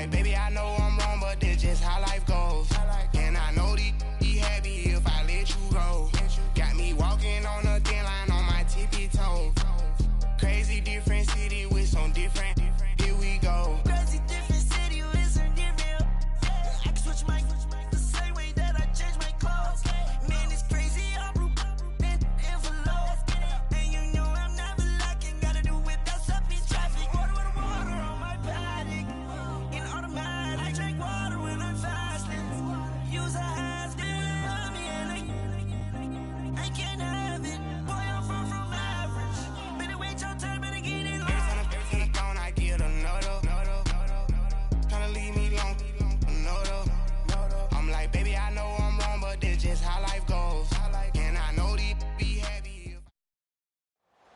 like, baby, I know I'm wrong, but this just how life goes. And I know these be happy if I let you go. Got me walking on a thin line on my tippy toe. Crazy different city with some different. Here we go. Crazy different city with some different. I can switch my the same way that I change my clothes. Man, it's crazy. I'm envelope. And you know I'm never lacking. Gotta do it. That's up in traffic. Water on my paddock. In automatic. I drink water when I'm fasting. Use a has me and I can't have it. Boy, I'm far from average. Better wait your turn. Better get in line. Every time I get another. Tryna leave me long. Another. I'm like, baby, I know I'm wrong, but this just how life goes. And I know these be happy.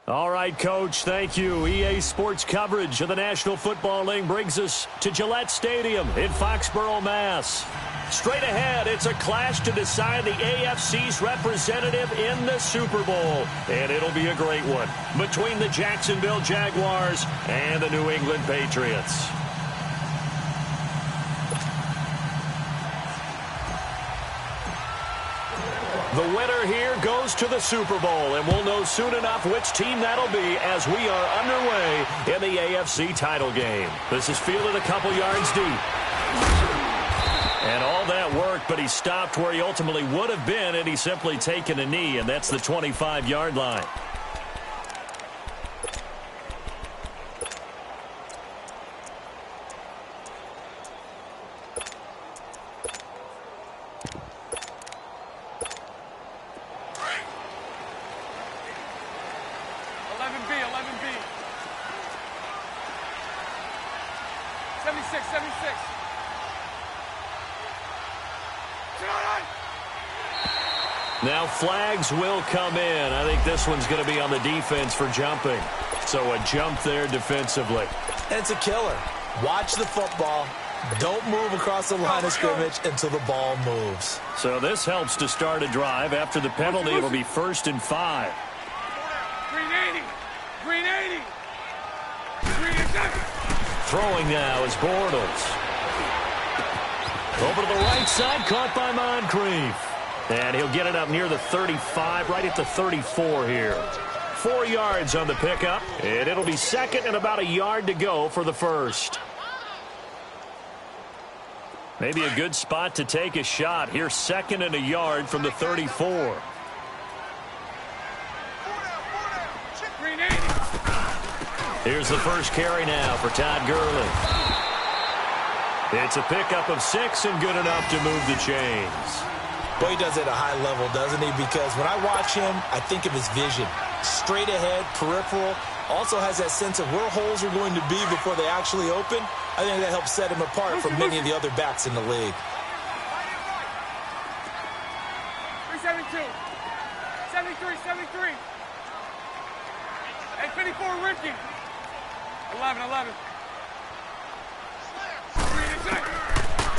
All right, Coach, thank you. EA Sports coverage of the National Football League brings us to Gillette Stadium in Foxborough, Mass. Straight ahead, it's a clash to decide the AFC's representative in the Super Bowl. And it'll be a great one between the Jacksonville Jaguars and the New England Patriots. The winner here goes to the Super Bowl, and we'll know soon enough which team that'll be as we are underway in the AFC title game. This is fielded a couple yards deep. And all that worked, but he stopped where he ultimately would have been, and he's simply taken a knee, and that's the 25-yard line. Now flags will come in. I think this one's going to be on the defense for jumping. So a jump there defensively. And it's a killer. Watch the football. Don't move across the line of scrimmage until the ball moves. So this helps to start a drive. After the penalty, it'll be 1st and 5. Green 80. Green 80. Green 80. Throwing now is Bortles. Over to the right side, caught by Moncrief. And he'll get it up near the 35, right at the 34 here. 4 yards on the pickup, and it'll be second and about a yard to go for the first. Maybe a good spot to take a shot. Here's 2nd and a yard from the 34. Here's the first carry now for Todd Gurley. It's a pickup of 6 and good enough to move the chains. Boy, he does it at a high level, doesn't he? Because when I watch him, I think of his vision. Straight ahead, peripheral. Also has that sense of where holes are going to be before they actually open. I think that helps set him apart from many of the other backs in the league. 372. 73, 73. Hey, 54, Ricky. 11.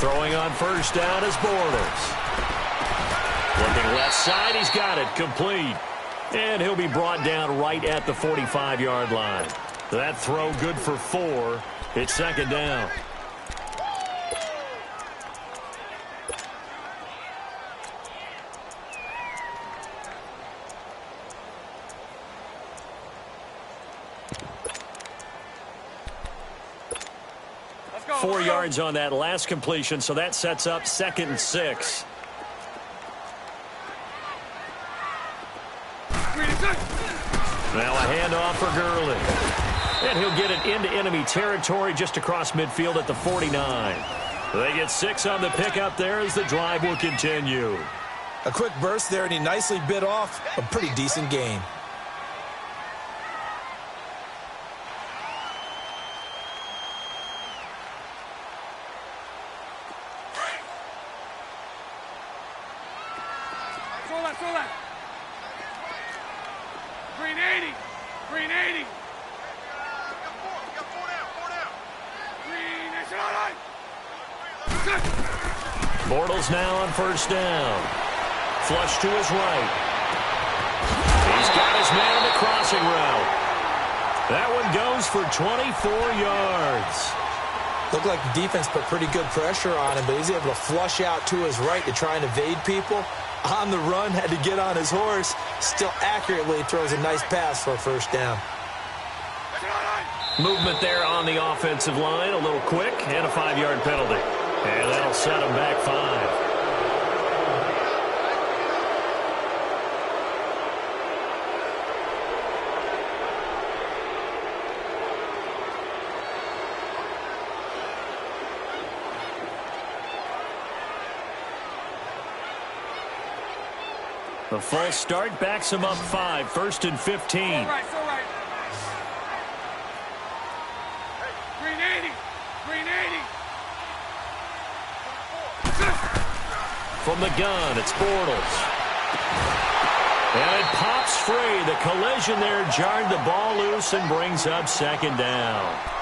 Throwing on first down is Bortles. Looking left side, he's got it, complete. And he'll be brought down right at the 45-yard line. That throw good for 4. It's 2nd down. Let's go. 4 yards on that last completion, so that sets up 2nd and 6. Now a handoff for Gurley. And he'll get it into enemy territory just across midfield at the 49. They get 6 on the pickup there as the drive will continue. A quick burst there, and he nicely bit off a pretty decent gain. Throw that. Green 80. Green 80. Got 4 down. Green 80. Bortles now on first down. Flush to his right. He's got his man on the crossing route. That one goes for 24 yards. Looked like the defense put pretty good pressure on him, but he's able to flush out to his right to try and evade people. On the run, had to get on his horse. Still accurately throws a nice pass for a first down. Movement there on the offensive line, a little quick, and a 5-yard penalty. And that'll set him back 5. The false start backs him up 5, 1st and 15. All right, so right. Green 80. Green 80. From the gun, it's Bortles. And it pops free. The collision there jarred the ball loose and brings up 2nd down.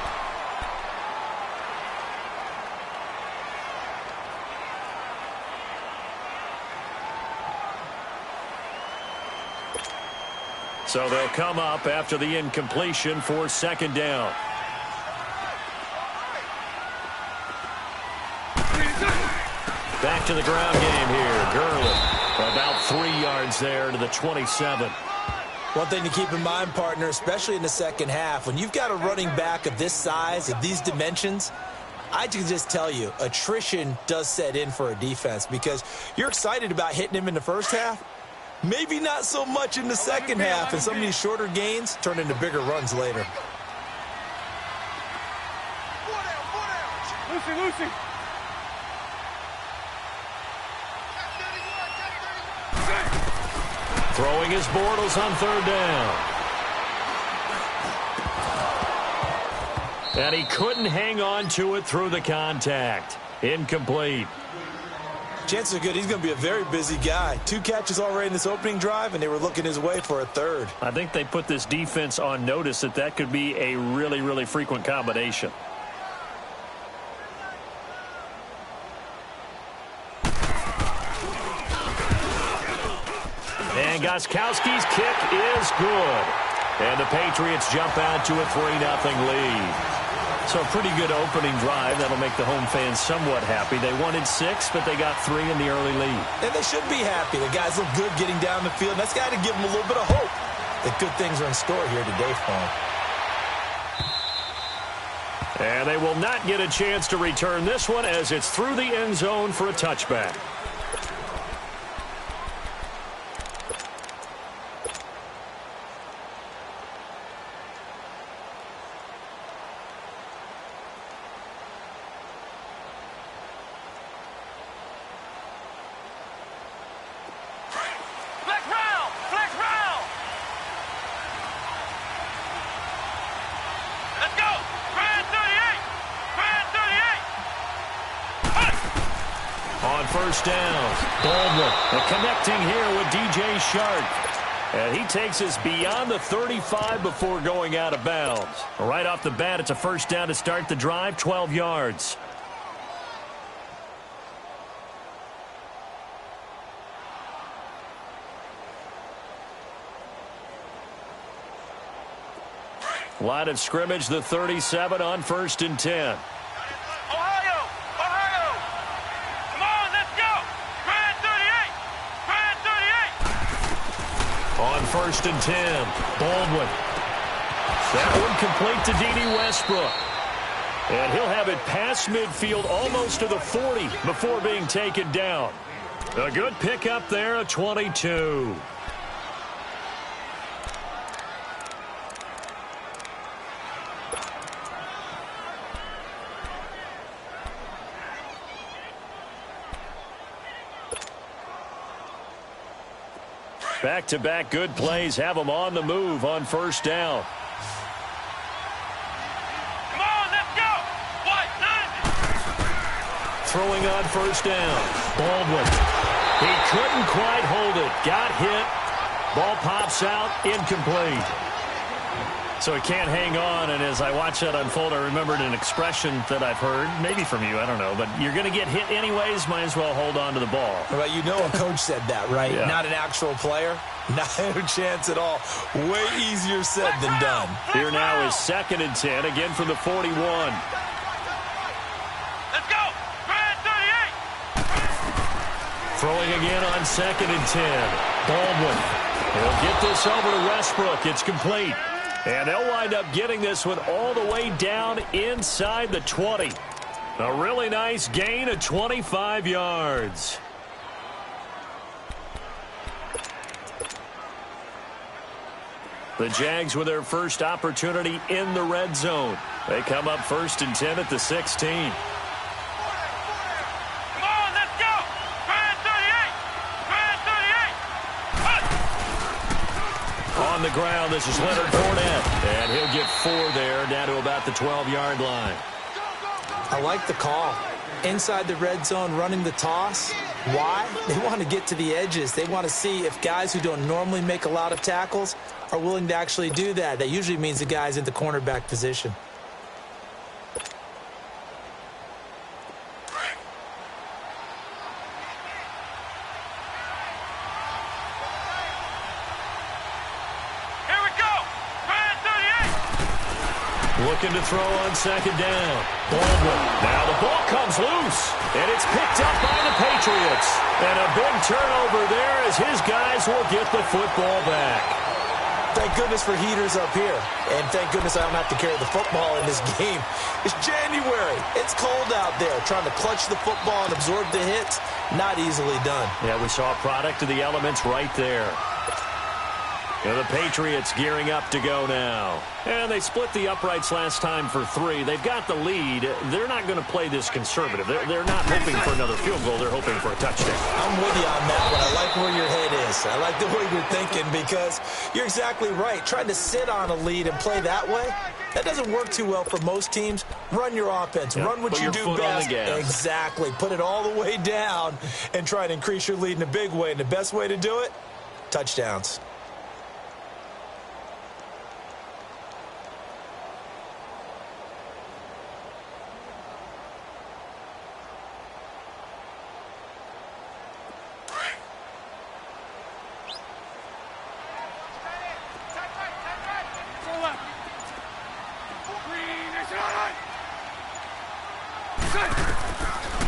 So they'll come up after the incompletion for 2nd down. Back to the ground game here. Gurley about 3 yards there to the 27. One thing to keep in mind, partner, especially in the second half, when you've got a running back of this size, of these dimensions, I can just tell you, attrition does set in for a defense because you're excited about hitting him in the first half. Maybe not so much in the second half, and some of these shorter gains turn into bigger runs later. Lucy. Throwing his Bortles on 3rd down. And he couldn't hang on to it through the contact. Incomplete. Chances are good he's going to be a very busy guy. 2 catches already in this opening drive, and they were looking his way for a 3rd. I think they put this defense on notice that could be a really, really frequent combination. And Gostkowski's kick is good. And the Patriots jump out to a 3-0 lead. So a pretty good opening drive. That'll make the home fans somewhat happy. They wanted 6, but they got 3 in the early lead. And they should be happy. The guys look good getting down the field. That's got to give them a little bit of hope that good things are in store here today for them. And they will not get a chance to return this one as it's through the end zone for a touchback. First down. Baldwin connecting here with DJ Shark. And he takes us beyond the 35 before going out of bounds. Right off the bat, it's a first down to start the drive, 12 yards. Line of scrimmage, the 37 on 1st and 10. On 1st and 10, Baldwin. That one complete to D.D. Westbrook. And he'll have it past midfield almost to the 40 before being taken down. A good pickup there, a 22. Back-to-back good plays have them on the move on 1st down. Come on, let's go. Throwing on 1st down. Baldwin. He couldn't quite hold it. Got hit. Ball pops out. Incomplete. So he can't hang on, and as I watch that unfold, I remembered an expression that I've heard, maybe from you, I don't know, but you're going to get hit anyways, might as well hold on to the ball. Well, you know a coach said that, right? Yeah. Not an actual player. Not a chance at all. Way easier said than done. Here now is 2nd and 10, again from the 41. Throwing again on 2nd and 10. Baldwin. He'll get this over to Westbrook. It's complete. And they'll wind up getting this one all the way down inside the 20. A really nice gain of 25 yards. The Jags with their first opportunity in the red zone. They come up 1st and 10 at the 16. Come on, let's go! 38! On the ground, this is Leonard Fournette. And he'll get 4 there, down to about the 12-yard line. I like the call. Inside the red zone, running the toss. Why? They want to get to the edges. They want to see if guys who don't normally make a lot of tackles are willing to actually do that. That usually means the guy's in the cornerback position. Here we go! 38! Looking to throw on 2nd down. Baldwin. Now the ball comes loose, and it's picked up by the Patriots. And a big turnover there as his guys will get the football back. Thank goodness for heaters up here. And thank goodness I don't have to carry the football in this game. It's January. It's cold out there. Trying to clutch the football and absorb the hits, not easily done. Yeah, we saw a product of the elements right there. And the Patriots gearing up to go now. And they split the uprights last time for 3. They've got the lead. They're not going to play this conservative. They're not hoping for another field goal. They're hoping for a touchdown. I'm with you on that one. I like where your head is. I like the way you're thinking because you're exactly right. Trying to sit on a lead and play that way, that doesn't work too well for most teams. Run your offense. Yep. Run what you do best. Exactly. Put it all the way down and try to increase your lead in a big way. And the best way to do it, touchdowns.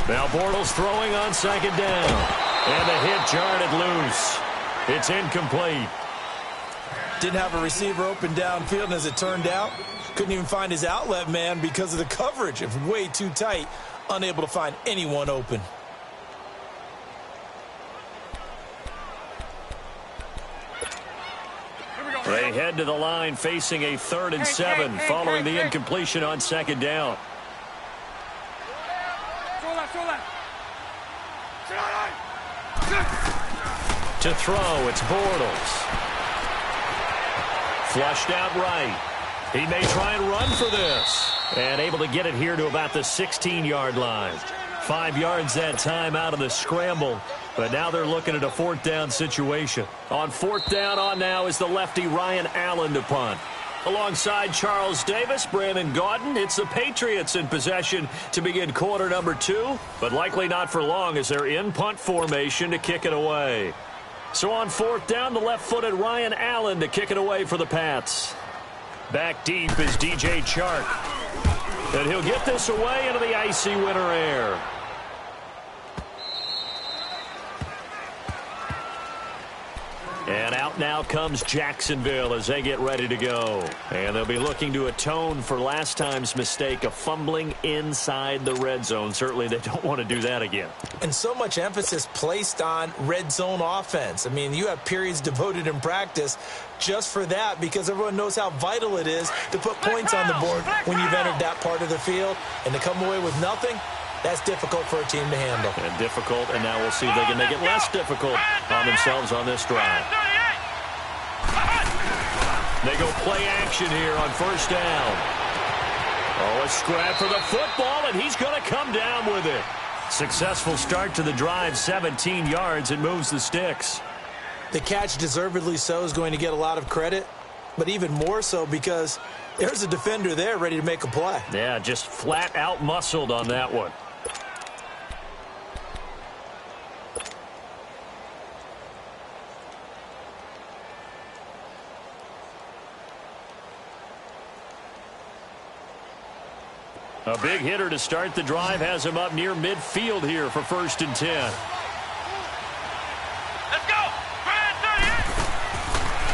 Now Bortles throwing on 2nd down. And the hit jarred it loose. It's incomplete. Didn't have a receiver open downfield, and as it turned out, couldn't even find his outlet man because of the coverage. It was way too tight, unable to find anyone open. They head to the line facing a 3rd and 7 following the incompletion on 2nd down. To throw, it's Bortles. Flushed out right. He may try and run for this. And able to get it here to about the 16-yard line. 5 yards that time out of the scramble. But now they're looking at a 4th down situation. On 4th down on now is the lefty Ryan Allen to punt. Alongside Charles Davis, Brandon Gaudin, it's the Patriots in possession to begin quarter number 2, but likely not for long as they're in punt formation to kick it away. So on 4th down, the left-footed Ryan Allen to kick it away for the Pats. Back deep is DJ Chark. And he'll get this away into the icy winter air. And out now comes Jacksonville as they get ready to go. And they'll be looking to atone for last time's mistake of fumbling inside the red zone. Certainly they don't want to do that again. And so much emphasis placed on red zone offense. I mean, you have periods devoted in practice just for that because everyone knows how vital it is to put points on the board when you've entered that part of the field. And to come away with nothing, that's difficult for a team to handle. And difficult, and now we'll see if they can make it less difficult on themselves on this drive. They go play action here on 1st down. Oh, a scrap for the football, and he's going to come down with it. Successful start to the drive, 17 yards, and moves the sticks. The catch, deservedly so, is going to get a lot of credit, but even more so because there's a defender there ready to make a play. Yeah, just flat out muscled on that one. A big hitter to start the drive has him up near midfield here for 1st and 10.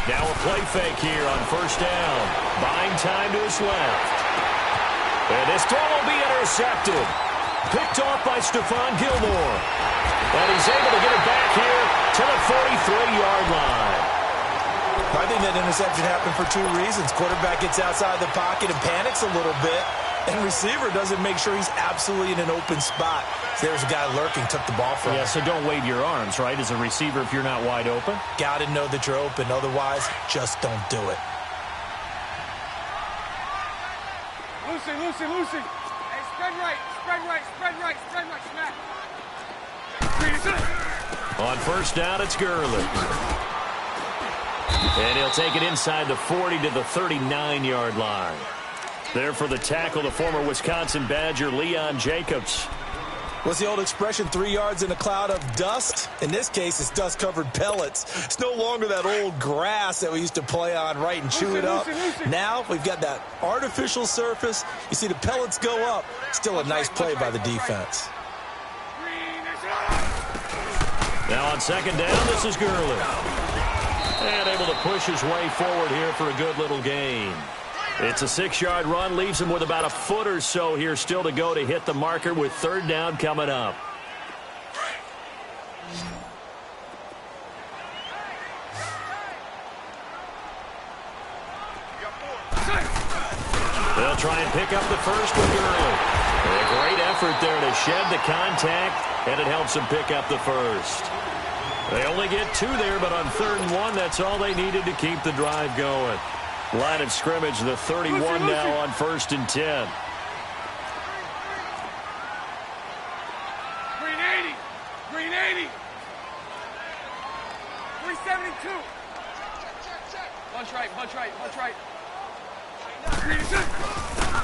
Now a play fake here on first down. Buying time to his left. And this throw will be intercepted. Picked off by Stephon Gilmore. And he's able to get it back here to the 43-yard line. I think that interception happened for two reasons. Quarterback gets outside the pocket and panics a little bit. And receiver doesn't make sure he's absolutely in an open spot. So there's a guy lurking, took the ball from him. Yeah, so don't wave your arms, right, as a receiver if you're not wide open. Got to know that you're open. Otherwise, just don't do it. Lucy. Hey, spread right, smack. On first down, it's Gurley. And he'll take it inside the 40 to the 39-yard line. There for the tackle, the former Wisconsin Badger, Leon Jacobs. What's the old expression, 3 yards in a cloud of dust? In this case, it's dust-covered pellets. It's no longer that old grass that we used to play on, right, and chew it up. Now we've got that artificial surface. You see the pellets go up. Still a nice play by the defense. Now on second down, this is Gurley. And able to push his way forward here for a good little gain. It's a 6-yard run, leaves him with about a foot or so here still to go to hit the marker with third down coming up. They'll try and pick up the first with Gurley. A great effort there to shed the contact, and it helps him pick up the first. They only get 2 there, but on 3rd and 1, that's all they needed to keep the drive going. Line of scrimmage, the 31 now on 1st and 10. Green 80. 372. Punch right.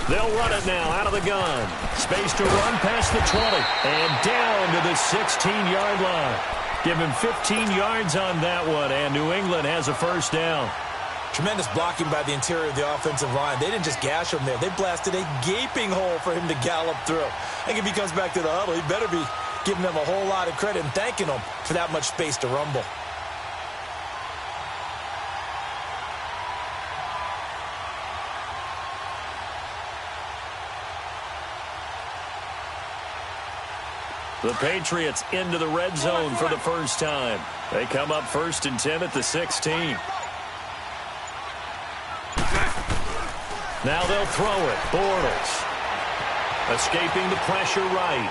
They'll run it now out of the gun. Space to run past the 20 and down to the 16-yard line. Give him 15 yards on that one, and New England has a first down. Tremendous blocking by the interior of the offensive line. They didn't just gash him there. They blasted a gaping hole for him to gallop through. I think if he comes back to the huddle, he better be giving them a whole lot of credit and thanking them for that much space to rumble. The Patriots into the red zone for the first time. They come up 1st and 10 at the 16. Now they'll throw it. Bortles escaping the pressure right.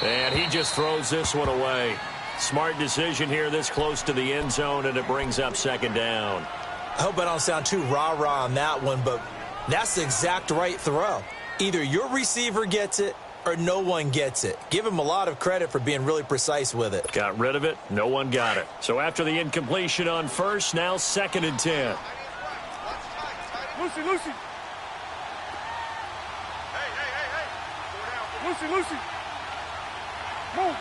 And he just throws this one away. Smart decision here this close to the end zone, and it brings up 2nd down. I hope I don't sound too rah-rah on that one, but that's the exact right throw. Either your receiver gets it or no one gets it. Give him a lot of credit for being really precise with it. Got rid of it. No one got it. So after the incompletion on first, now 2nd and 10. Lucy. Lucy. Move.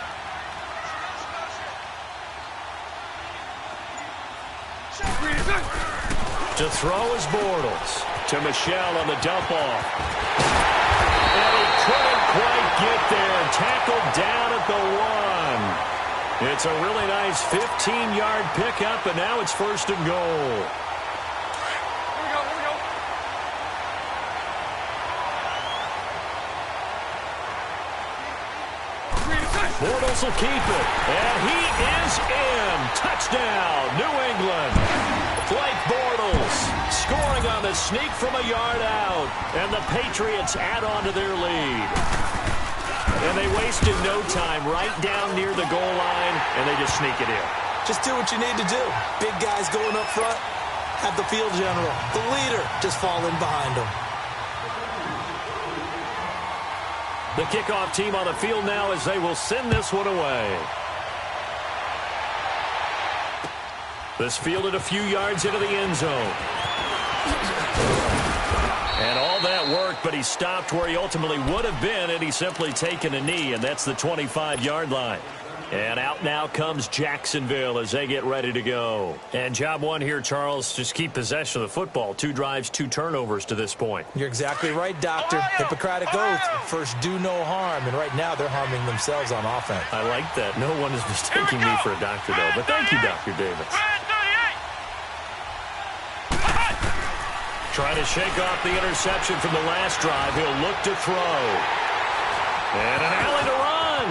To throw is Bortles. To Michel on the dump off. And he couldn't quite get there. Tackled down at the 1. It's a really nice 15-yard pickup, and now it's 1st and goal. Bortles will keep it, and he is in. Touchdown, New England. Blake Bortles scoring on the sneak from a yard out, and the Patriots add on to their lead. And they wasted no time right down near the goal line, and they just sneak it in. Just do what you need to do. Big guys going up front, have the field general, the leader, just fall in behind them. The kickoff team on the field now as they will send this one away. This fielded a few yards into the end zone. And all that worked, but he stopped where he ultimately would have been, and he's simply taken a knee, and that's the 25-yard line. And out now comes Jacksonville as they get ready to go. And job one here, Charles, just keep possession of the football. 2 drives, 2 turnovers to this point. You're exactly right, Doctor. Hippocratic oath. First, do no harm. And right now, they're harming themselves on offense. I like that. No one is mistaking me for a doctor, though. But thank you, Dr. Davis. Trying to shake off the interception from the last drive. He'll look to throw. And an alley to run.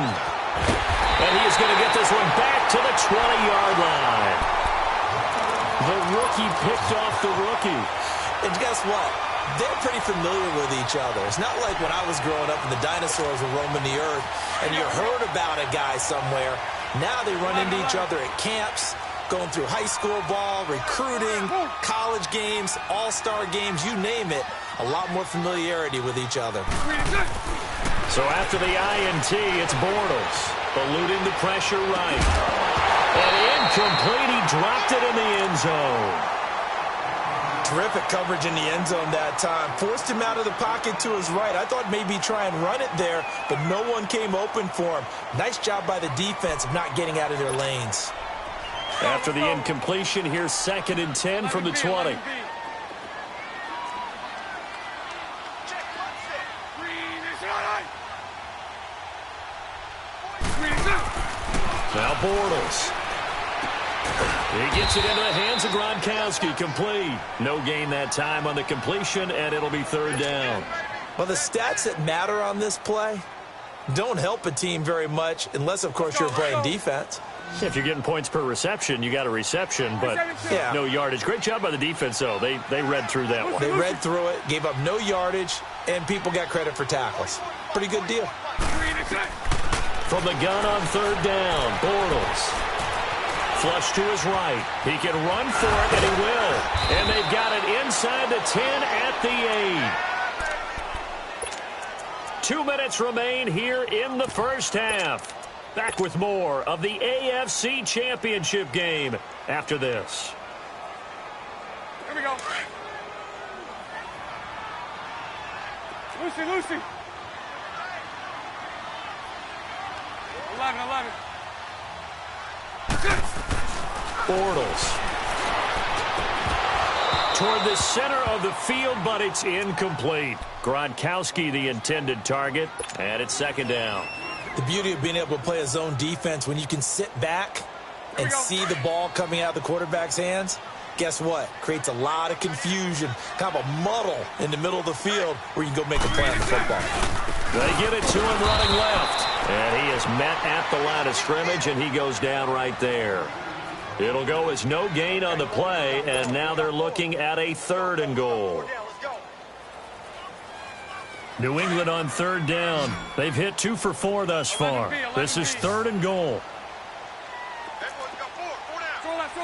And he's going to get this one back to the 20-yard line. The rookie picked off the rookie. And guess what? They're pretty familiar with each other. It's not like when I was growing up and the dinosaurs were roaming the earth and you heard about a guy somewhere. Now they run into each other at camps, going through high school ball, recruiting, college games, all-star games, you name it. A lot more familiarity with each other. So after the INT, it's Bortles. Eluding the pressure right. And incomplete. He dropped it in the end zone. Terrific coverage in the end zone that time. Forced him out of the pocket to his right. I thought maybe try and run it there, but no one came open for him. Nice job by the defense of not getting out of their lanes. After the incompletion, here's 2nd and 10 from the 20. Now Bortles. He gets it into the hands of Gronkowski. Complete. No gain that time on the completion, and it'll be 3rd down. Well, the stats that matter on this play don't help a team very much unless, of course, you're playing defense. If you're getting points per reception, you got a reception, but no yardage. Great job by the defense, though. They read through that one. They read through it, gave up no yardage, and people got credit for tackles. Pretty good deal. From the gun on 3rd down, Bortles. Flush to his right. He can run for it, and he will. And they've got it inside the 10 at the 8. 2 minutes remain here in the first half. Back with more of the AFC Championship game after this. Here we go. Lucy. 11. Bortles. Toward the center of the field, but it's incomplete. Gronkowski, the intended target, and it's 2nd down. The beauty of being able to play a zone defense when you can sit back and see the ball coming out of the quarterback's hands, guess what? Creates a lot of confusion, kind of a muddle in the middle of the field where you can go make a play on the football. They get it to him running left. And he is met at the line of scrimmage, and he goes down right there. It'll go as no gain on the play, and now they're looking at a 3rd and goal. New England on 3rd down. They've hit 2 for 4 thus far. This is 3rd and goal. Throw left.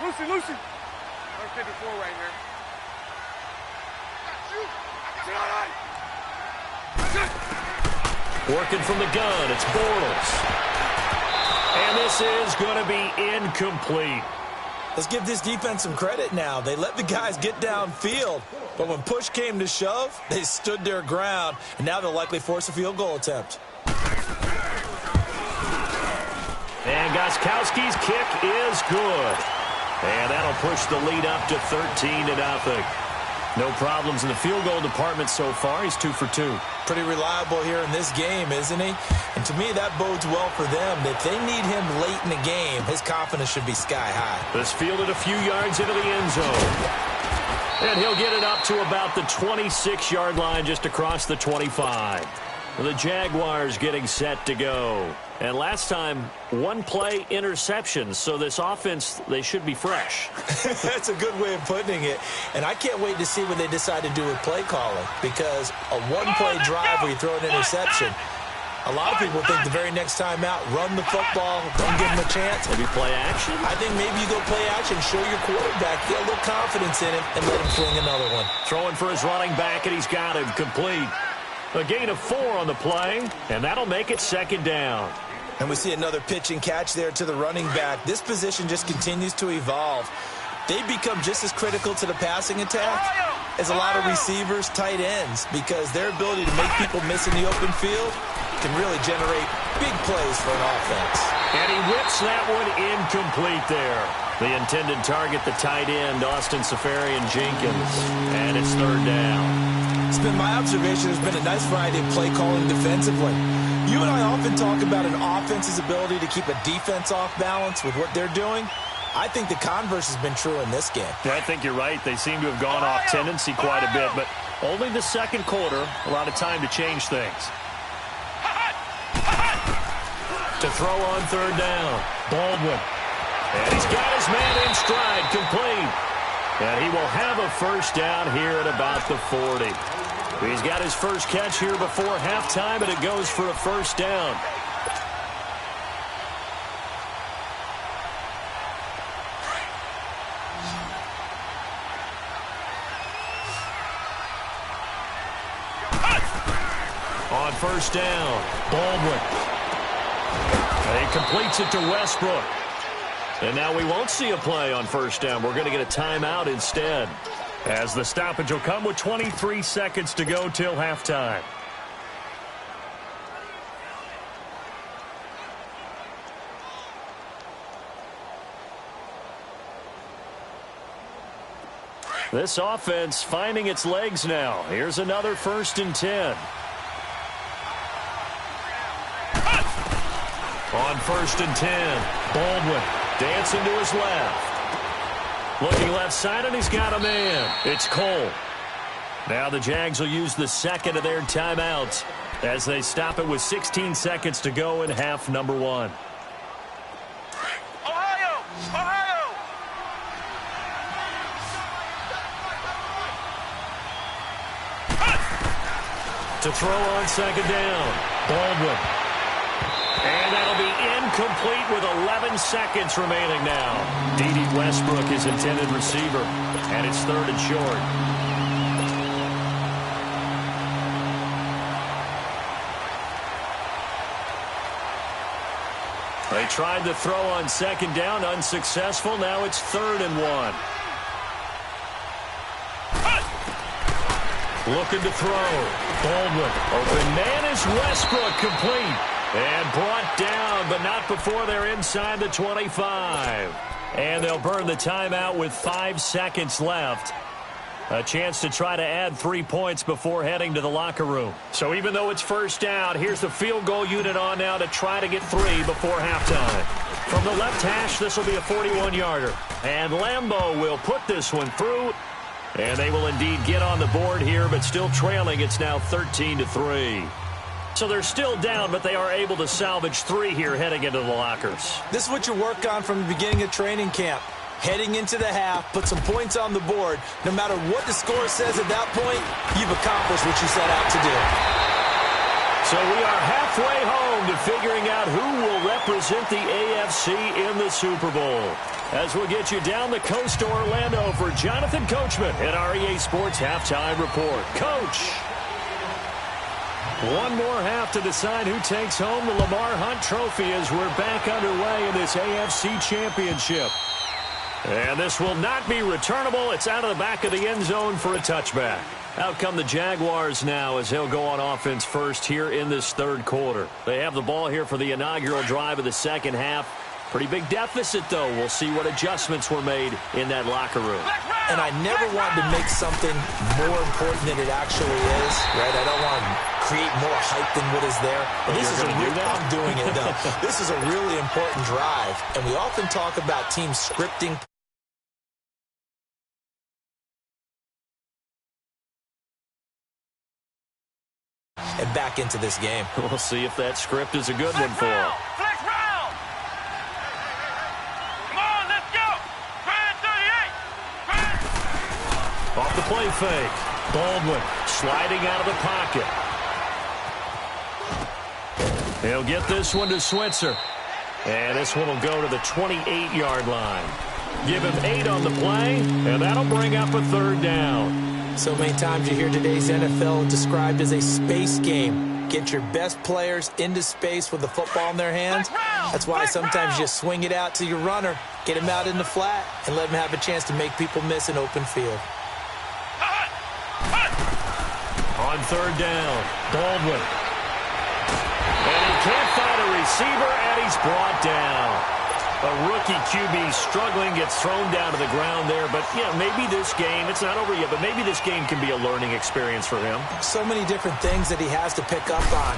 Lucy. 54 right here. Working from the gun, it's Bortles. And this is going to be incomplete. Let's give this defense some credit now. They let the guys get downfield, but when push came to shove, they stood their ground, and now they'll likely force a field goal attempt. And Gostkowski's kick is good. And that'll push the lead up to 13-0. No problems in the field goal department so far. He's 2 for 2. Pretty reliable here in this game, isn't he? And to me, that bodes well for them. If they need him late in the game, his confidence should be sky high. This fielded a few yards into the end zone. And he'll get it up to about the 26-yard line, just across the 25. The Jaguars getting set to go. And last time, 1 play interception. So this offense, they should be fresh. That's a good way of putting it. And I can't wait to see what they decide to do with play calling. Because a 1-play drive where you throw an interception, a lot of people think the very next time out, run the football, don't give him a chance. Maybe play action? I think maybe you go play action, show your quarterback, get a little confidence in him, and let him fling another one. Throwing for his running back, and he's got him complete. A gain of 4 on the play, and that'll make it 2nd down. And we see another pitch and catch there to the running back. This position just continues to evolve. They become just as critical to the passing attack as a lot of receivers, tight ends, because their ability to make people miss in the open field can really generate big plays for an offense. And he whips that one incomplete there. The intended target, the tight end, Austin Seferian-Jenkins. And it's 3rd down. It's been my observation there's been a nice variety of play calling defensively. You and I often talk about an offense's ability to keep a defense off balance with what they're doing. I think the converse has been true in this game. Yeah, I think you're right. They seem to have gone off tendency quite a bit, but only the second quarter, a lot of time to change things. To throw on third down, Baldwin. And he's got his man in stride, complete. And he will have a first down here at about the 40. He's got his first catch here before halftime, and it goes for a first down. On first down, Baldwin. And he completes it to Westbrook. And now we won't see a play on first down. We're going to get a timeout instead, as the stoppage will come with 23 seconds to go till halftime. This offense finding its legs now. Here's another 1st and 10. On 1st and 10, Baldwin dancing to his left. Looking left side, and he's got a man. It's Cole. Now the Jags will use the second of their timeouts as they stop it with 16 seconds to go in half number 1. Ohio! Ohio! To throw on second down, Baldwin. And that'll be incomplete with 11 seconds remaining now. D.D. Westbrook, his intended receiver, and it's 3rd and short. They tried the throw on second down, unsuccessful. Now it's 3rd and 1. Looking to throw. Baldwin. Open man is Westbrook, complete. And brought down, but not before they're inside the 25. And they'll burn the timeout with 5 seconds left. A chance to try to add 3 points before heading to the locker room. So even though it's first down, here's the field goal unit on now to try to get 3 before halftime. From the left hash, this will be a 41-yarder. And Lambeau will put this one through. And they will indeed get on the board here, but still trailing. It's now 13-3. So they're still down, but they are able to salvage 3 here heading into the lockers. This is what you work on from the beginning of training camp. Heading into the half, put some points on the board. No matter what the score says at that point, you've accomplished what you set out to do. So we are halfway home to figuring out who will represent the AFC in the Super Bowl. As we'll get you down the coast to Orlando for Jonathan Coachman at our EA Sports Halftime Report. Coach! One more half to decide who takes home the Lamar Hunt Trophy as we're back underway in this AFC Championship. And this will not be returnable. It's out of the back of the end zone for a touchback. Out come the Jaguars now as he'll go on offense first here in this 3rd quarter. They have the ball here for the inaugural drive of the second half. Pretty big deficit, though. We'll see what adjustments were made in that locker room. And I never want to make something more important than it actually is, right? I don't want to create more hype than what is there. But this is I'm doing it, though. This is a really important drive, and we often talk about teams scripting. And back into this game. We'll see if that script is a good one for them. Off the play fake. Baldwin sliding out of the pocket. He'll get this one to Switzer. And this one will go to the 28-yard line. Give him 8 on the play, and that'll bring up a 3rd down. So many times you hear today's NFL described as a space game. Get your best players into space with the football in their hands. That's why sometimes you just swing it out to your runner, get him out in the flat, and let him have a chance to make people miss an open field. On 3rd down, Baldwin. And he can't find a receiver, and he's brought down. A rookie QB struggling, gets thrown down to the ground there. But, yeah, maybe this game, it's not over yet, but maybe this game can be a learning experience for him. So many different things that he has to pick up on.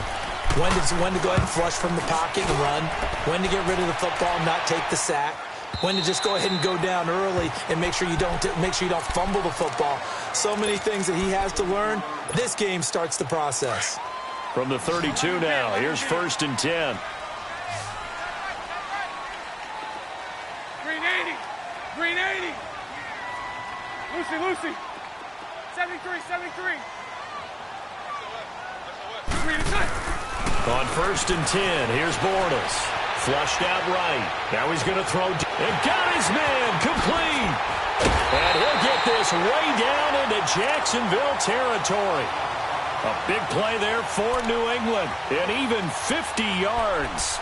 When to go ahead and flush from the pocket and run. When to get rid of the football and not take the sack. when to just go ahead and go down early and make sure you don't fumble the football. So many things that he has to learn. This game starts the process. From the 32 now, here's 1st and 10. Green 80. Green 80. Lucy. 73. Green attack. On 1st and 10, here's Bortles. Flushed out right. Now he's going to throw. And got his man complete. And he'll get this way down into Jacksonville territory. A big play there for New England. And even 50 yards.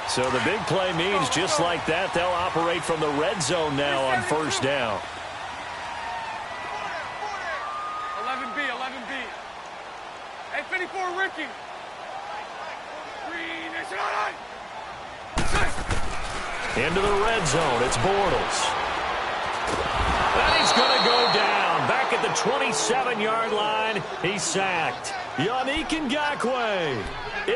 So the big play means just like that, they'll operate from the red zone now on 1st down. 11B. Hey, 54, Ricky. Green, it's on. Into the red zone, it's Bortles. And he's going to go down. Back at the 27-yard line, he's sacked. Yannick Ngakoue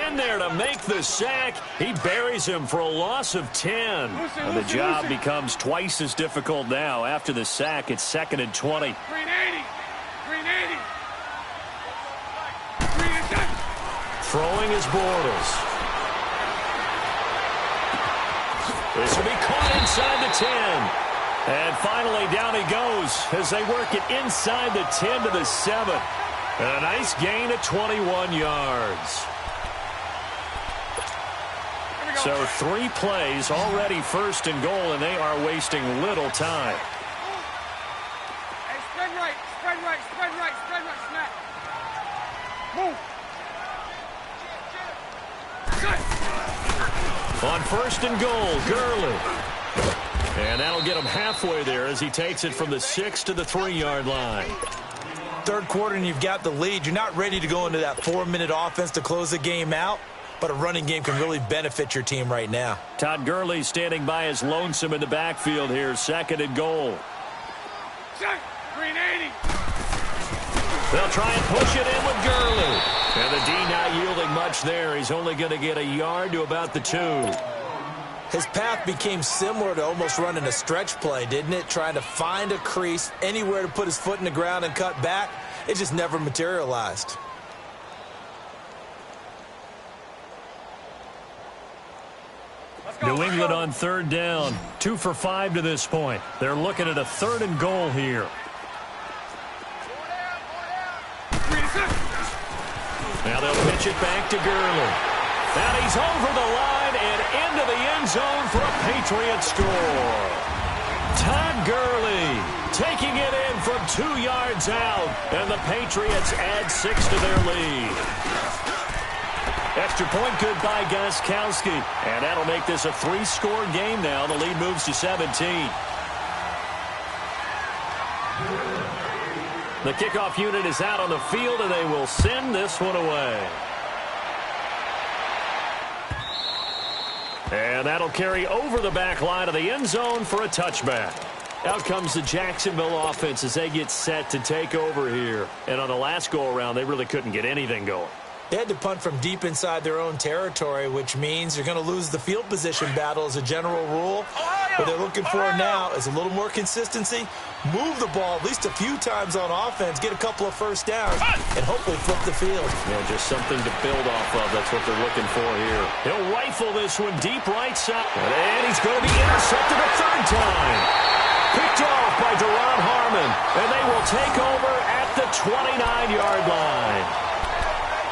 in there to make the sack. He buries him for a loss of 10. And the job becomes twice as difficult now. After the sack, it's 2nd and 20. Green 80. Green attack. Throwing is Bortles. This will be caught inside the 10. And finally, down he goes as they work it inside the 10 to the 7. And a nice gain of 21 yards. So 3 plays, already 1st and goal, and they are wasting little time. Hey, spread right, snap. Move. On 1st and goal, Gurley. And that'll get him halfway there as he takes it from the 6 to the 3-yard line. Third quarter and you've got the lead. You're not ready to go into that 4-minute offense to close the game out, but a running game can really benefit your team right now. Todd Gurley standing by his lonesome in the backfield here, 2nd and goal. Green 80. They'll try and push it in with Gurley. And the D not yielding much there. He's only going to get a yard to about the 2. His path became similar to almost running a stretch play, didn't it? Trying to find a crease, anywhere to put his foot in the ground and cut back. It just never materialized. New England on 3rd down. 2 for 5 to this point. They're looking at a 3rd and goal here. Now they'll pitch it back to Gurley. And he's over the line and into the end zone for a Patriot score. Todd Gurley taking it in from 2 yards out. And the Patriots add 6 to their lead. Extra point good by Gostkowski. And that'll make this a 3-score game now. The lead moves to 17. The kickoff unit is out on the field, and they will send this one away. And that'll carry over the back line of the end zone for a touchback. Out comes the Jacksonville offense as they get set to take over here. And on the last go-around, they really couldn't get anything going. They had to punt from deep inside their own territory, which means you're going to lose the field position battle as a general rule. What they're looking for now is a little more consistency, move the ball at least a few times on offense, get a couple of first downs, and hopefully flip the field. Yeah, just something to build off of. That's what they're looking for here. He'll rifle this one deep right side. And he's going to be intercepted a 3rd time. Picked off by Deron Harmon. And they will take over at the 29-yard line.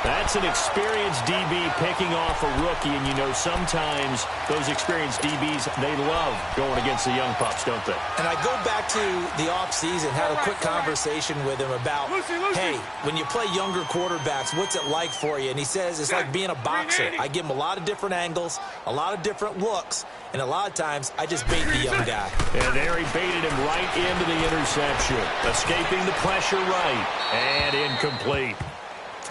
That's an experienced DB picking off a rookie, and you know sometimes those experienced DBs, they love going against the young pups, don't they? And I go back to the offseason, had a quick conversation with him about, hey, when you play younger quarterbacks, what's it like for you? And he says it's like being a boxer. I give him a lot of different angles, a lot of different looks, and a lot of times I just bait the young guy. And there he baited him right into the interception, escaping the pressure right, and incomplete.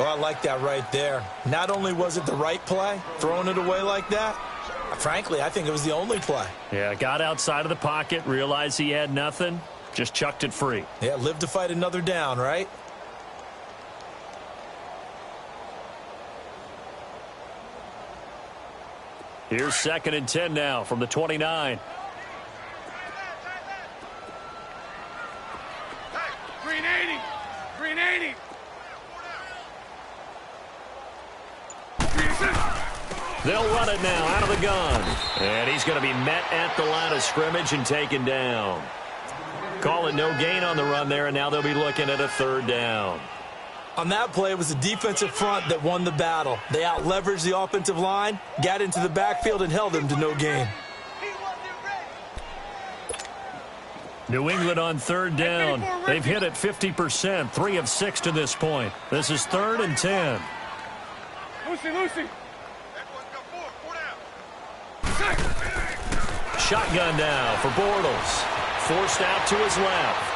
Oh, I like that right there. Not only was it the right play, throwing it away like that, frankly, I think it was the only play. Yeah, got outside of the pocket, realized he had nothing, just chucked it free. Yeah, live to fight another down, right? Here's 2nd and 10 now from the 29. Green 80. Green 80. They'll run it now out of the gun. And he's going to be met at the line of scrimmage and taken down. Call it no gain on the run there, and now they'll be looking at a 3rd down. On that play, it was the defensive front that won the battle. They out-leveraged the offensive line, got into the backfield, and held them to no gain. New England on 3rd down. They've hit it 50%, 3 of 6 to this point. This is 3rd and 10. Lucy. Shotgun now for Bortles. Forced out to his left.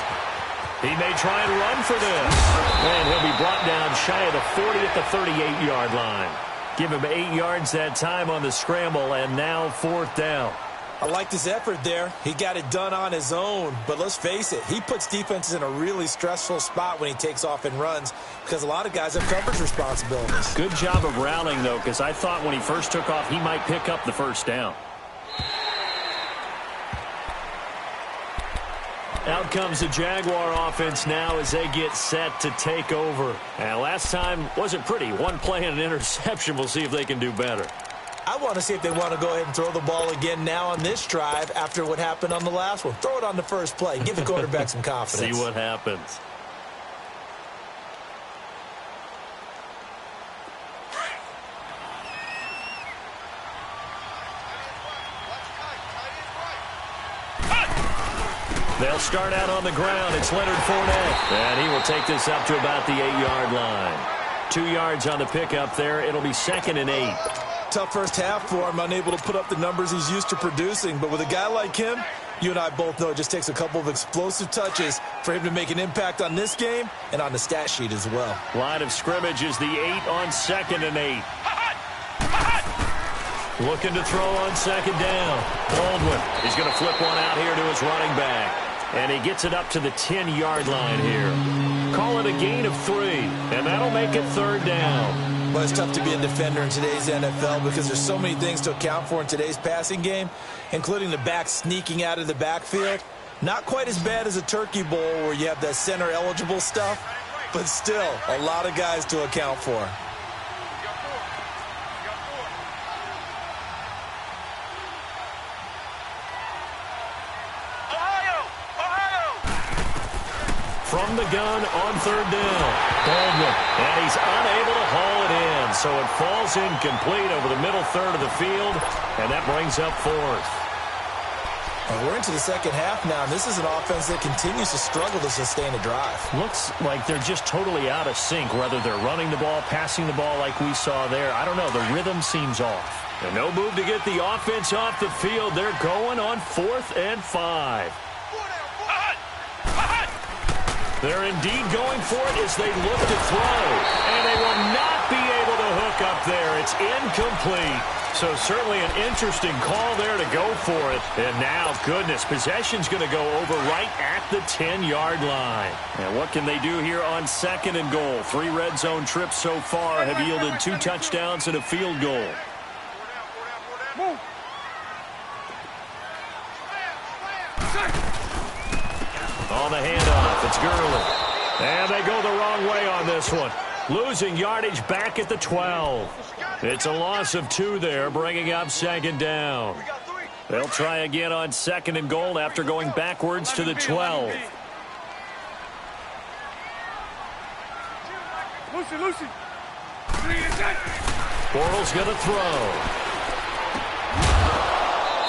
He may try and run for this. And he'll be brought down shy of the 40 at the 38-yard line. Give him 8 yards that time on the scramble, and now 4th down. I liked his effort there. He got it done on his own. But let's face it, he puts defenses in a really stressful spot when he takes off and runs because a lot of guys have coverage responsibilities. Good job of rallying, though, because I thought when he first took off, he might pick up the 1st down. Out comes the Jaguar offense now as they get set to take over. And last time wasn't pretty. One play and an interception. We'll see if they can do better. I want to see if they want to go ahead and throw the ball again now on this drive after what happened on the last one. Throw it on the first play. Give the quarterback some confidence. See what happens. They'll start out on the ground. It's Leonard Fournette. And he will take this up to about the 8-yard line. 2 yards on the pickup there. It'll be 2nd and 8. Tough first half for him, unable to put up the numbers he's used to producing. But with a guy like him, you and I both know it just takes a couple of explosive touches for him to make an impact on this game and on the stat sheet as well. Line of scrimmage is the 8 on 2nd and 8. Looking to throw on 2nd down. Baldwin. He's going to flip one out here to his running back. And he gets it up to the 10-yard line here. Call it a gain of 3. And that'll make it 3rd down. Well, it's tough to be a defender in today's NFL because there's so many things to account for in today's passing game, including the back sneaking out of the backfield. Not quite as bad as a turkey bowl where you have that center-eligible stuff, but still a lot of guys to account for. From the gun on 3rd down. Baldwin. And he's unable to haul it in. So it falls incomplete over the middle third of the field. And that brings up 4th. Well, we're into the second half now. And this is an offense that continues to struggle to sustain a drive. Looks like they're just totally out of sync. Whether they're running the ball, passing the ball like we saw there. I don't know. The rhythm seems off. And no move to get the offense off the field. They're going on 4th and 5. They're indeed going for it as they look to throw. And they will not be able to hook up there. It's incomplete. So certainly an interesting call there to go for it. And now, goodness, possession's going to go over right at the 10-yard line. And what can they do here on 2nd and goal? 3 red zone trips so far have yielded 2 touchdowns and a field goal. Move. On the handoff, it's Gurley. And they go the wrong way on this one. Losing yardage back at the 12. It's a loss of 2 there, bringing up 2nd down. They'll try again on 2nd and goal after going backwards to the 12. Lucy. Bortles going to throw.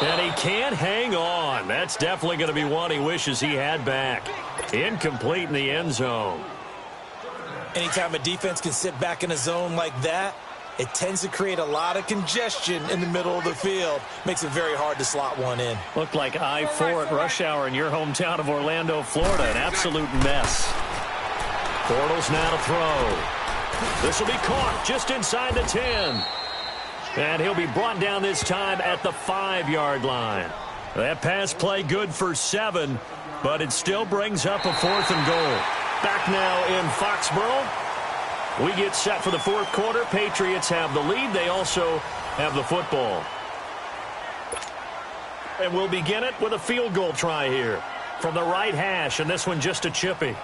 And he can't hang on. That's definitely going to be one he wishes he had back. Incomplete in the end zone. Anytime a defense can sit back in a zone like that, it tends to create a lot of congestion in the middle of the field. Makes it very hard to slot one in. Looked like I-4 at rush hour in your hometown of Orlando, Florida. An absolute mess. Bortles now to throw. This will be caught just inside the 10. And he'll be brought down this time at the 5-yard line. That pass play good for 7, but it still brings up a 4th and goal. Back now in Foxborough. We get set for the 4th quarter. Patriots have the lead. They also have the football. And we'll begin it with a field goal try here from the right hash, and this one just a chippy.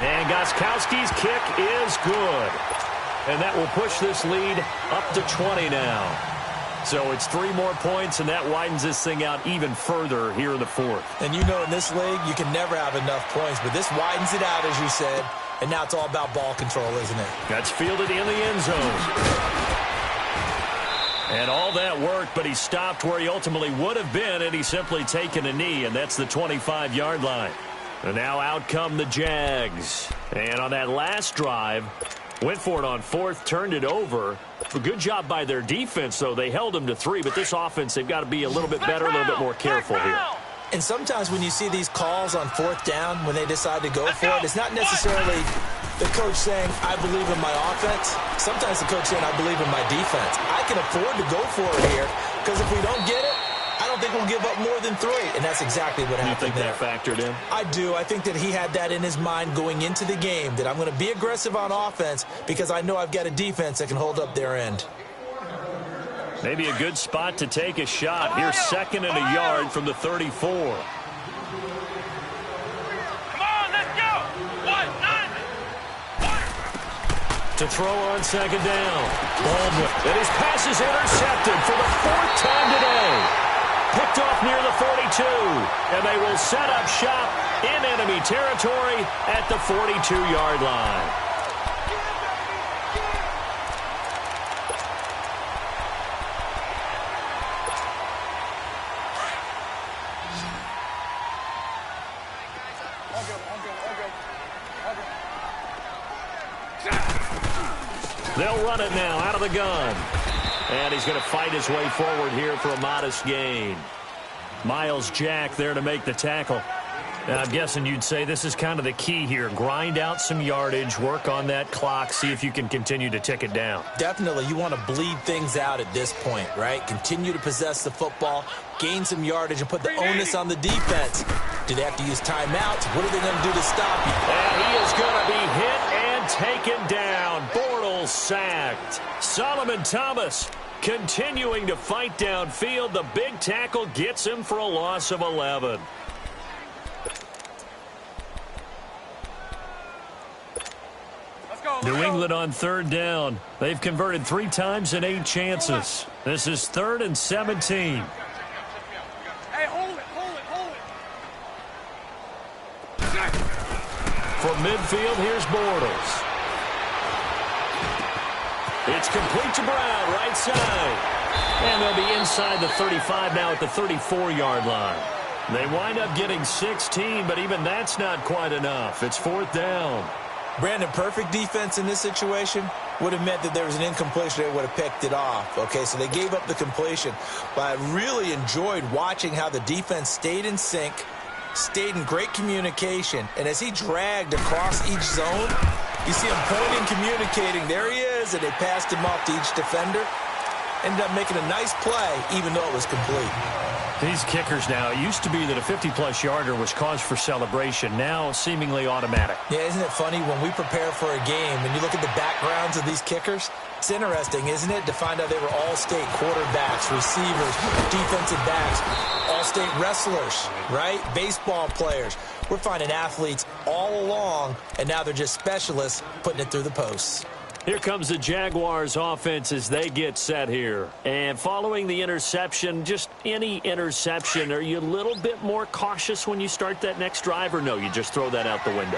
And Gostkowski's kick is good. And that will push this lead up to 20 now. So it's 3 more points, and that widens this thing out even further here in the fourth. And you know in this league, you can never have enough points, but this widens it out, as you said, and now it's all about ball control, isn't it? That's fielded in the end zone. And all that worked, but he stopped where he ultimately would have been, and he's simply taken a knee, and that's the 25-yard line. And now out come the Jags. And on that last drive, went for it on fourth, turned it over. A good job by their defense, though. They held them to 3, but this offense, they've got to be a little bit better, a little bit more careful here. And sometimes when you see these calls on fourth down, when they decide to go for it, it's not necessarily the coach saying, I believe in my offense. Sometimes the coach saying, I believe in my defense. I can afford to go for it here, because if we don't get it, I don't think we'll give up more than 3, and that's exactly what happened there. You think that factored in? I do. I think that he had that in his mind going into the game, that I'm going to be aggressive on offense because I know I've got a defense that can hold up their end. Maybe a good spot to take a shot. Here's 2nd and a yard from the 34. Come on, let's go. 1-9. To throw on 2nd down. Baldwin. And his pass is intercepted for the 4th time today. Picked off near the 42. And they will set up shop in enemy territory at the 42-yard line. They'll run it now out of the gun. And he's going to fight his way forward here for a modest gain. Miles Jack there to make the tackle. And I'm guessing you'd say this is kind of the key here. Grind out some yardage, work on that clock, see if you can continue to tick it down. Definitely. You want to bleed things out at this point, right? Continue to possess the football, gain some yardage, and put the onus on the defense. Do they have to use timeouts? What are they going to do to stop you? And he is going to be hit and taken down. Bortles sacked. Solomon Thomas continuing to fight downfield. The big tackle gets him for a loss of 11. New England on 3rd down. They've converted 3 times in 8 chances. This is 3rd and 17. Hey, hold it. From midfield, here's Bortles. It's complete to Brown, right side. And they'll be inside the 35 now at the 34-yard line. They wind up getting 16, but even that's not quite enough. It's 4th down. Brandon, perfect defense in this situation would have meant that there was an incompletion. They would have picked it off. Okay, so they gave up the completion. But I really enjoyed watching how the defense stayed in sync, stayed in great communication. And as he dragged across each zone, you see him pointing, communicating. There he is, and they passed him off to each defender. Ended up making a nice play, even though it was complete. These kickers now, it used to be that a 50-plus yarder was cause for celebration. Now, seemingly automatic. Yeah, isn't it funny when we prepare for a game and you look at the backgrounds of these kickers? It's interesting, isn't it, to find out they were all-state quarterbacks, receivers, defensive backs, all-state wrestlers, right? Baseball players. We're finding athletes all along, and now they're just specialists putting it through the posts. Here comes the Jaguars offense as they get set here. And following the interception, just any interception, are you a little bit more cautious when you start that next drive, or no, you just throw that out the window?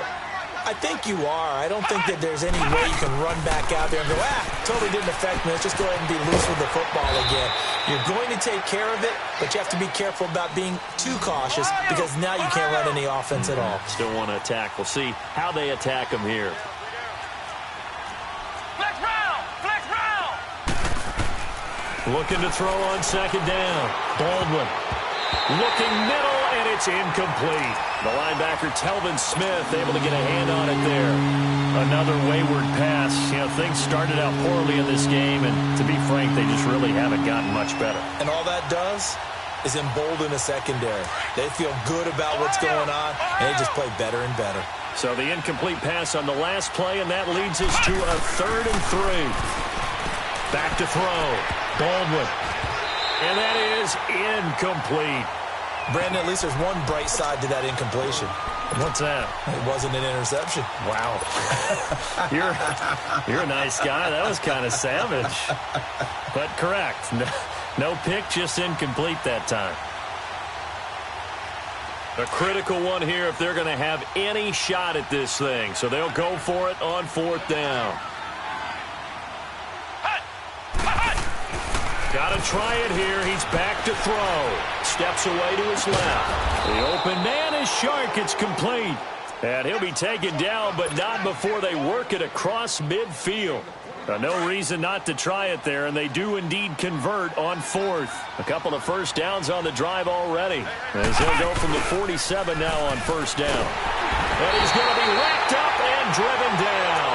I think you are. I don't think that there's any way you can run back out there and go, totally didn't affect me. Let's just go ahead and be loose with the football again. You're going to take care of it, but you have to be careful about being too cautious because now you can't run any offense at all. Still want to attack. We'll see how they attack them here. Looking to throw on 2nd down. Baldwin looking middle, and it's incomplete. The linebacker, Telvin Smith, able to get a hand on it there. Another wayward pass. You know, things started out poorly in this game, and to be frank, they just really haven't gotten much better. And all that does is embolden a secondary. They feel good about what's going on, and they just play better and better. So the incomplete pass on the last play, and that leads us to a 3rd and 3. Back to throw. Baldwin. And that is incomplete. Brandon, at least there's one bright side to that incompletion. What's that? It wasn't an interception. Wow. You're a nice guy. That was kind of savage. But correct. No pick, just incomplete that time. A critical one here if they're going to have any shot at this thing. So they'll go for it on 4th down. Got to try it here. He's back to throw. Steps away to his left. The open man is Shark. It's complete. And he'll be taken down, but not before they work it across midfield. No reason not to try it there, and they do indeed convert on 4th. A couple of first downs on the drive already, as he'll go from the 47 now on 1st down. And he's going to be wrapped up and driven down.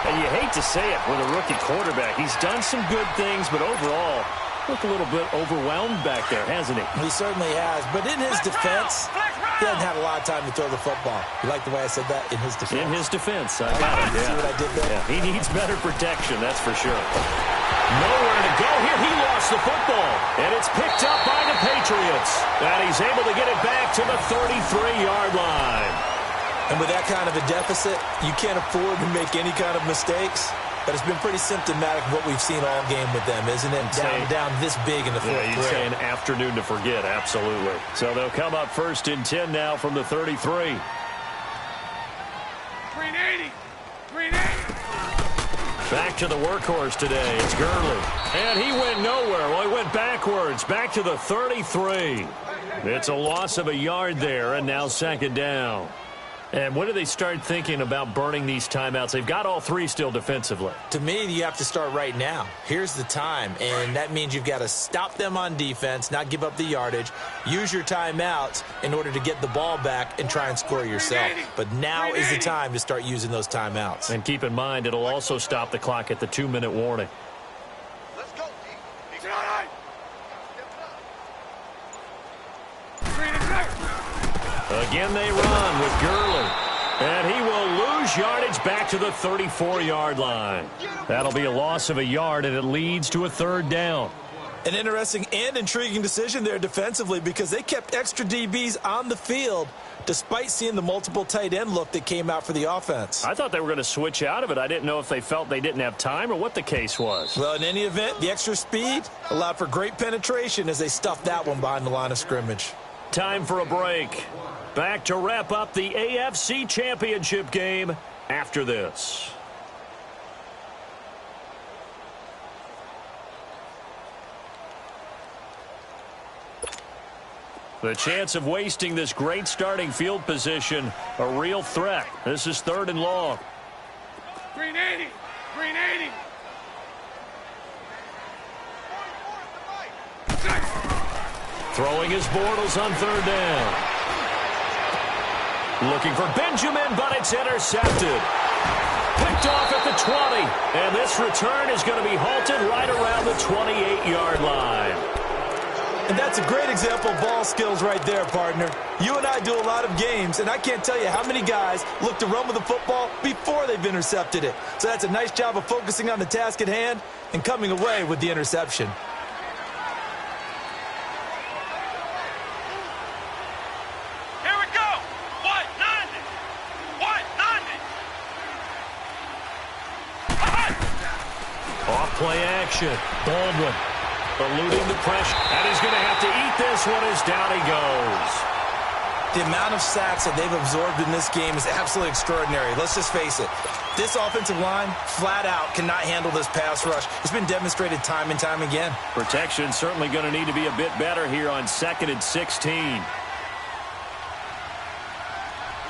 And you hate to say it with a rookie quarterback. He's done some good things, but overall, looked a little bit overwhelmed back there, hasn't he? He certainly has, but in his defense, he hasn't had a lot of time to throw the football. You like the way I said that? In his defense. In his defense. I got it. See what I did there? Yeah, he needs better protection, that's for sure. Nowhere to go here. He lost the football, and it's picked up by the Patriots. And he's able to get it back to the 33-yard line. And with that kind of a deficit, you can't afford to make any kind of mistakes. But it's been pretty symptomatic of what we've seen all game with them, isn't it? Down this big in the fourth quarter. He's saying afternoon to forget, absolutely. So they'll come up 1st and 10 now from the 33. 380. 380. Back to the workhorse today. It's Gurley. And he went nowhere. Well, he went backwards. Back to the 33. It's a loss of a yard there, and now 2nd down. And when do they start thinking about burning these timeouts? They've got all 3 still defensively. To me, you have to start right now. Here's the time, and that means you've got to stop them on defense, not give up the yardage, use your timeouts in order to get the ball back and try and score yourself. But now is the time to start using those timeouts. And keep in mind, it'll also stop the clock at the 2-minute warning. Let's go, D. He's all right. 380. Again they run with Gurley. And he will lose yardage back to the 34-yard line. That'll be a loss of a yard, and it leads to a 3rd down. An interesting and intriguing decision there defensively because they kept extra DBs on the field despite seeing the multiple tight end look that came out for the offense. I thought they were going to switch out of it. I didn't know if they felt they didn't have time or what the case was. Well, in any event, the extra speed allowed for great penetration as they stuffed that one behind the line of scrimmage. Time for a break. Back to wrap up the AFC Championship game after this. The chance of wasting this great starting field position, a real threat. This is 3rd and long. 380. 380. Throwing his Bortles on 3rd down. Looking for Benjamin, but it's intercepted. Picked off at the 20. And this return is going to be halted right around the 28-yard line. And that's a great example of ball skills right there, partner. You and I do a lot of games, and I can't tell you how many guys look to run with the football before they've intercepted it. So that's a nice job of focusing on the task at hand and coming away with the interception. Play action. Baldwin eluding the pressure. And he's going to have to eat this one as down he goes. The amount of sacks that they've absorbed in this game is absolutely extraordinary. Let's just face it. This offensive line, flat out, cannot handle this pass rush. It's been demonstrated time and time again. Protection certainly going to need to be a bit better here on 2nd and 16. We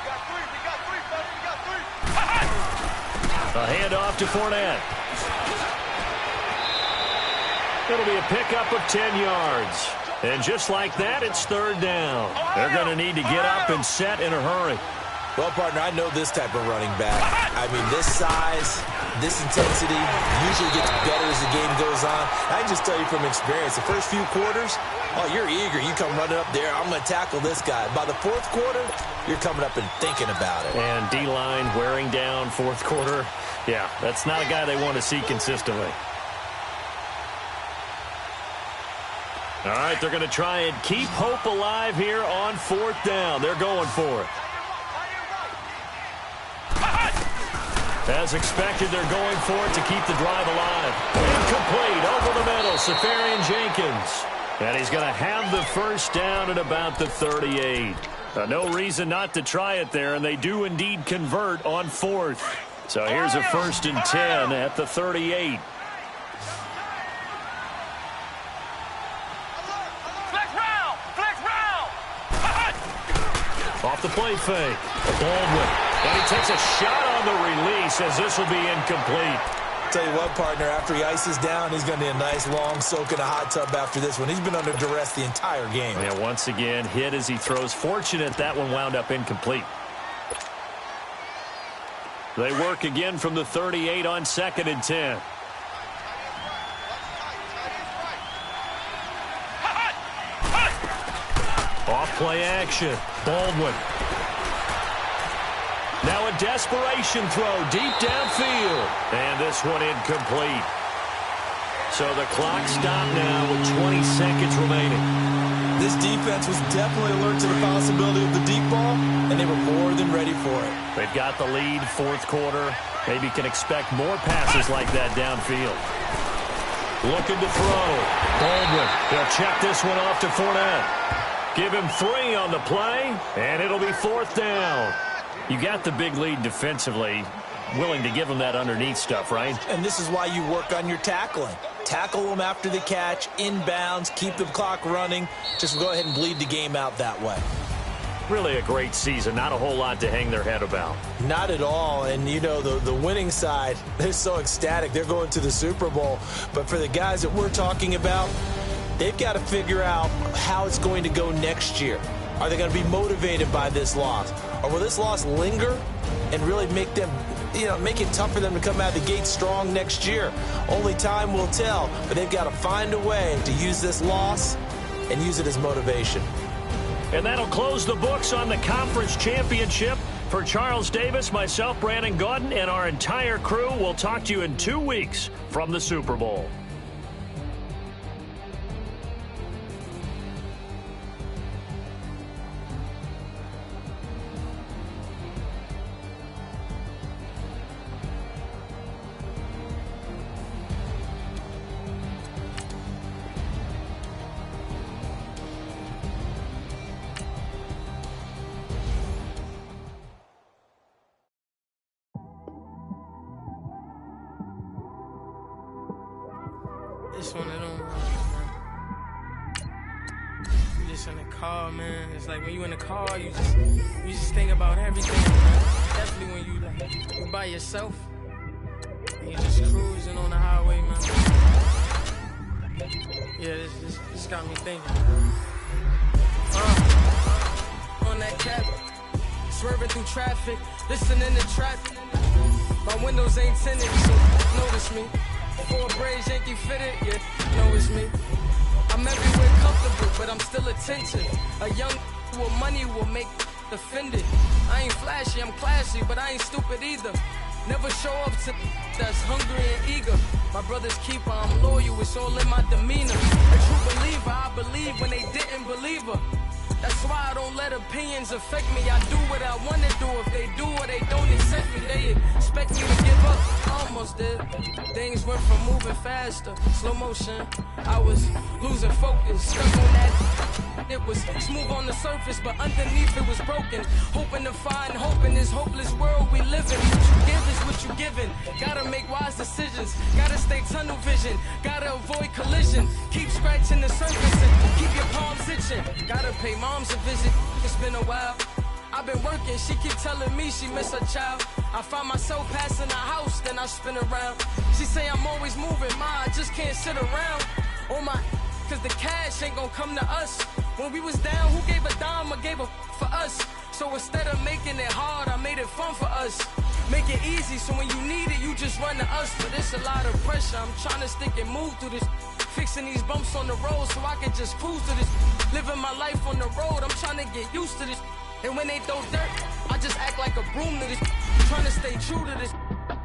got three, buddy. We got three. A handoff to Fournette. It'll be a pickup of 10 yards. And just like that, it's 3rd down. They're going to need to get up and set in a hurry. Well, partner, I know this type of running back. I mean, this size, this intensity usually gets better as the game goes on. I can just tell you from experience, the first few quarters, oh, you're eager. You come running up there, I'm going to tackle this guy. By the 4th quarter, you're coming up and thinking about it. And D-line wearing down 4th quarter. Yeah, that's not a guy they want to see consistently. All right, they're going to try and keep hope alive here on 4th down. They're going for it. As expected, they're going for it to keep the drive alive. Incomplete over the middle, Safarian Jenkins. And he's going to have the first down at about the 38. No reason not to try it there, and they do indeed convert on 4th. So here's a 1st and 10 at the 38. Off the play fake. Baldwin. And he takes a shot on the release as this will be incomplete. Tell you what, partner, after he ices down, he's going to need a nice long soak in a hot tub after this one. He's been under duress the entire game. Yeah, once again, hit as he throws. Fortunate that one wound up incomplete. They work again from the 38 on 2nd and 10. Off play action. Baldwin. Now a desperation throw deep downfield. And this one incomplete. So the clock stopped now with 20 seconds remaining. This defense was definitely alert to the possibility of the deep ball, and they were more than ready for it. They've got the lead, 4th quarter. Maybe can expect more passes like that downfield. Looking to throw. Baldwin. They'll check this one off to Fournette. Give him 3 on the play, and it'll be 4th down. You got the big lead defensively. Willing to give him that underneath stuff, right? And this is why you work on your tackling. Tackle them after the catch, inbounds, keep the clock running. Just go ahead and bleed the game out that way. Really a great season. Not a whole lot to hang their head about. Not at all. And, you know, the winning side, they're so ecstatic. They're going to the Super Bowl. But for the guys that we're talking about, they've got to figure out how it's going to go next year. Are they going to be motivated by this loss? Or will this loss linger and really make them, make it tough for them to come out of the gate strong next year? Only time will tell, but they've got to find a way to use this loss and use it as motivation. And that'll close the books on the conference championship. For Charles Davis, myself, Brandon Gaudin, and our entire crew, we'll talk to you in 2 weeks from the Super Bowl. It's one of them, you just in the car, man. It's like when you in the car, you just think about everything, man. Definitely when you by yourself and you just cruising on the highway, man. Yeah, this got me thinking. On that cap, swerving through traffic, listening to traffic. My windows ain't tinted, so notice me. 4 braids, Yankee fitted, yeah, know it's me. I'm everywhere comfortable, but I'm still attentive. A young with money will make offended. I ain't flashy, I'm classy, but I ain't stupid either. Never show up to that's hungry and eager. My brother's keeper, I'm loyal, it's all in my demeanor. A true believer, I believe when they didn't believe her. That's why I don't let opinions affect me. I do what I want to do. If they do or they don't accept me, they expect me to give up. I almost did. Things went from moving faster, slow motion. I was losing focus, stuck on that. It was smooth on the surface, but underneath it was broken. Hoping to find hope in this hopeless world we live in. What you give is what you given. Gotta make wise decisions. Gotta stay tunnel vision. Gotta avoid collision. Keep scratching the surface and keep your palms itching. Gotta pay mom's a visit. It's been a while. I've been working, she keep telling me she miss her child. I find myself passing the house, then I spin around. She say I'm always moving, I just can't sit around. Oh my, cause the cash ain't gonna come to us. When we was down, who gave a dime or gave a for us? So instead of making it hard, I made it fun for us. Make it easy, so when you need it, you just run to us. But it's a lot of pressure, I'm trying to stick and move through this. Fixing these bumps on the road so I can just cruise to this. Living my life on the road, I'm trying to get used to this. And when they throw dirt, I just act like a broom to this. Trying to stay true to this.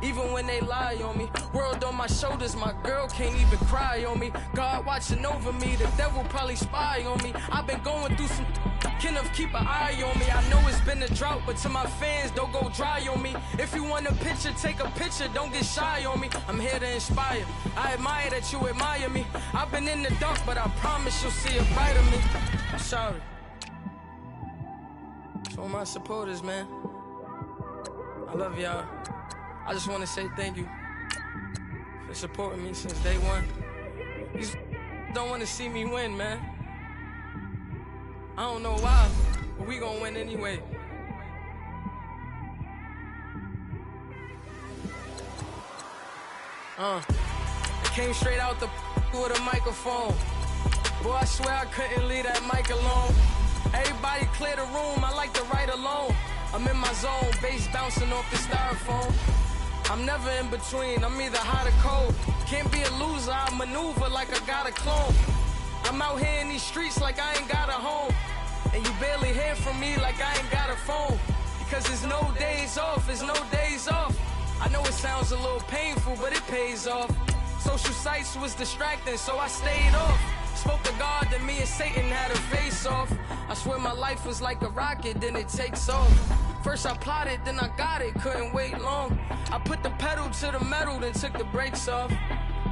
even when they lie on me. World on my shoulders, my girl can't even cry on me. God watching over me, the devil probably spy on me. I've been going through some Kenneth, keep an eye on me. I know it's been a drought, but to my fans, don't go dry on me. If you want a picture, take a picture, don't get shy on me. I'm here to inspire, I admire that you admire me. I've been in the dark, but I promise you'll see a bright of me. I'm sorry. To all my supporters, man, I love y'all. I just want to say thank you for supporting me since day one. These don't want to see me win, man. I don't know why, but we gonna win anyway. I came straight out the with a microphone. Boy, I swear I couldn't leave that mic alone. Everybody clear the room, I like to write alone. I'm in my zone, bass bouncing off the styrofoam. I'm never in between, I'm either hot or cold. Can't be a loser, I maneuver like I got a clone. I'm out here in these streets like I ain't got a home. And you barely hear from me like I ain't got a phone. Because there's no days off, there's no days off. I know it sounds a little painful, but it pays off. Social sites was distracting, so I stayed off. Spoke to God that me and Satan had a face off. I swear my life was like a rocket, then it takes off. First I plotted, then I got it, couldn't wait long. I put the pedal to the metal, then took the brakes off.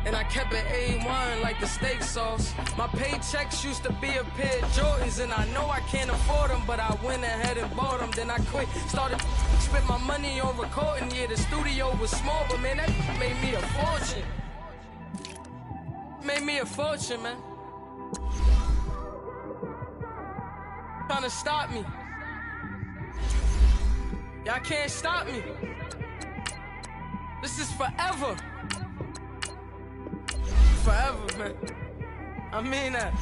And I kept it A1 like the steak sauce. My paychecks used to be a pair of Jordans, and I know I can't afford them, but I went ahead and bought them. Then I quit, started spent my money on recording. Yeah, the studio was small, but man, that made me a fortune. Made me a fortune, man. Trying to stop me. Y'all can't stop me. This is forever. Forever, man. I mean that.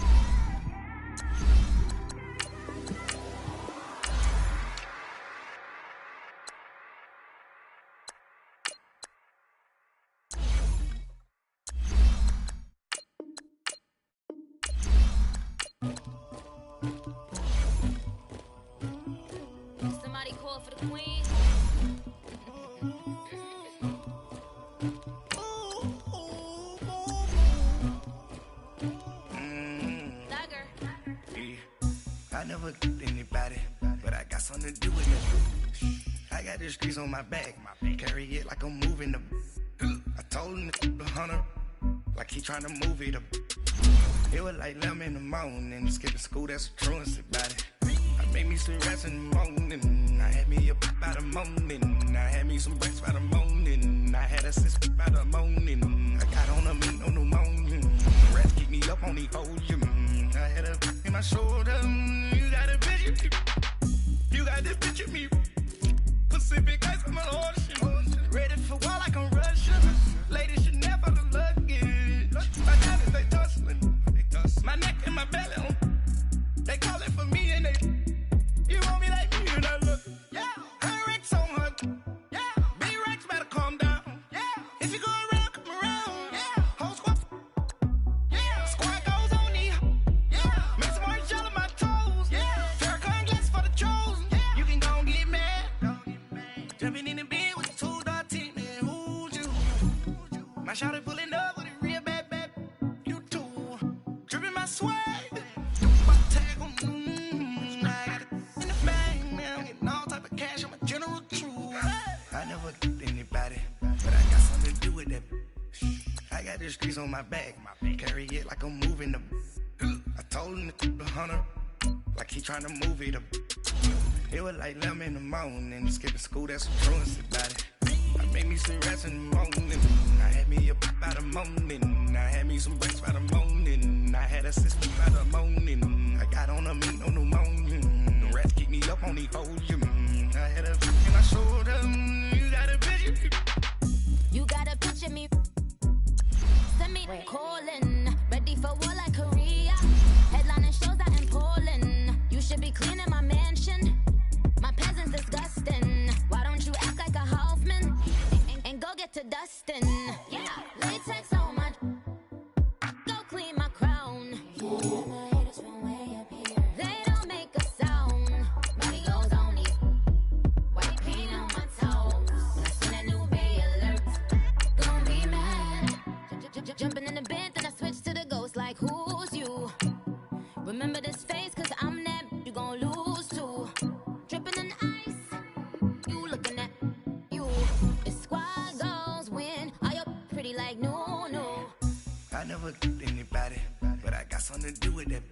Somebody call for the queen. I never killed anybody, but I got something to do with it. I got the streets on my back, carry it like I'm moving the. I told him to the hunter, like he trying to move it up. It was like 11 in the morning, skipping school, that's a truancy about it. I made me some rats in the morning, I had me up by the morning. I had me some breaks by the morning, I had a sister by the morning. I got on a meat on the morning, rats keep me up on the podium. I had a in my shoulder, you got a picture, you got the picture me. Pacific ice on my ocean, ready for war like I'm Russian. Ladies should never the luggage. My diamonds they tussling, my neck and my belly on. They call it for me and they. You want me like me and I look. Yeah, her Rex on her. Yeah, B-Rex better calm down. Yeah, if you go around, come around. Yeah, whole squad. Yeah, squad goes on me. Yeah, make some orange gel on my toes. Yeah, Farrakhan glass for the trolls. Yeah, you can go and get mad. Jumping in the bed with the 2-team and who's you? My shawty pulling up with a real bad. You too, dripping my swag. My tag on. I got it in the bag now. Getting all type of cash. I'm a general true. I never killed anybody, but I got something to do with that. I got the streets on my back, carry it like I'm moving the. I told him to the hunter, like he trying to move it up. It was like 11 in the morning, skipping school, that's a truancy about it. I made me some rats in the morning, I had me up by the morning. I had me some breaks by the morning, I had a sister by the morning. I got on a meat on the morning, the rats keep me up on the podium. I had a in my shoulder, you got a picture. You gotta picture me. Send me calling, ready for war like Korea. Headlining shows out in Poland. You should be cleaning my mansion. My peasants disgusting. Why don't you act like a Hoffman and go get to dustin'? Yeah, latex on my. Go clean my crown. They don't make a sound. Money goes on these. White paint on my toes. I seen a new bay of something to do with that.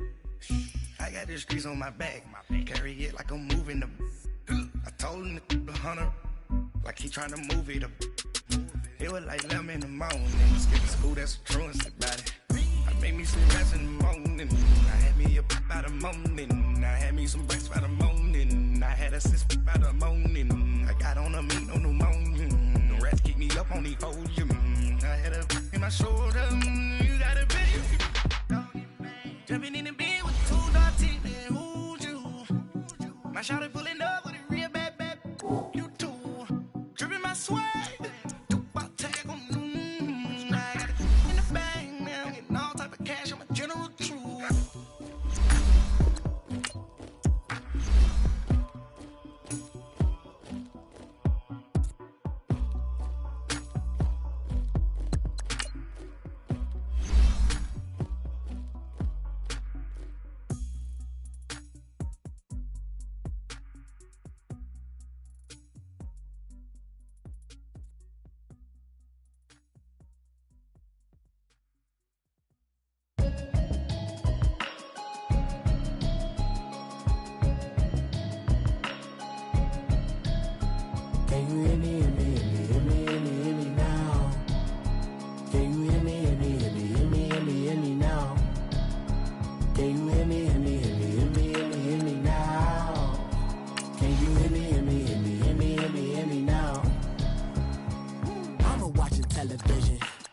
I got the streets on my back. Carry it like I'm moving the. I told him to 100, like he trying to move it up. It was like 11 in the morning. Skipping school, that's the truest about it. I made me some rats in the morning. I had me a pop by the morning. I had me some breaks by the morning. I had a sis by the morning. I got on a meat on the morning. The rats keep me up on the podium. I had a in my shoulder. You got a video. Jumping in the bed with 2 dark teeth, man. Who's you? My shawty pulling up with a real bad. You too. Dripping my swag.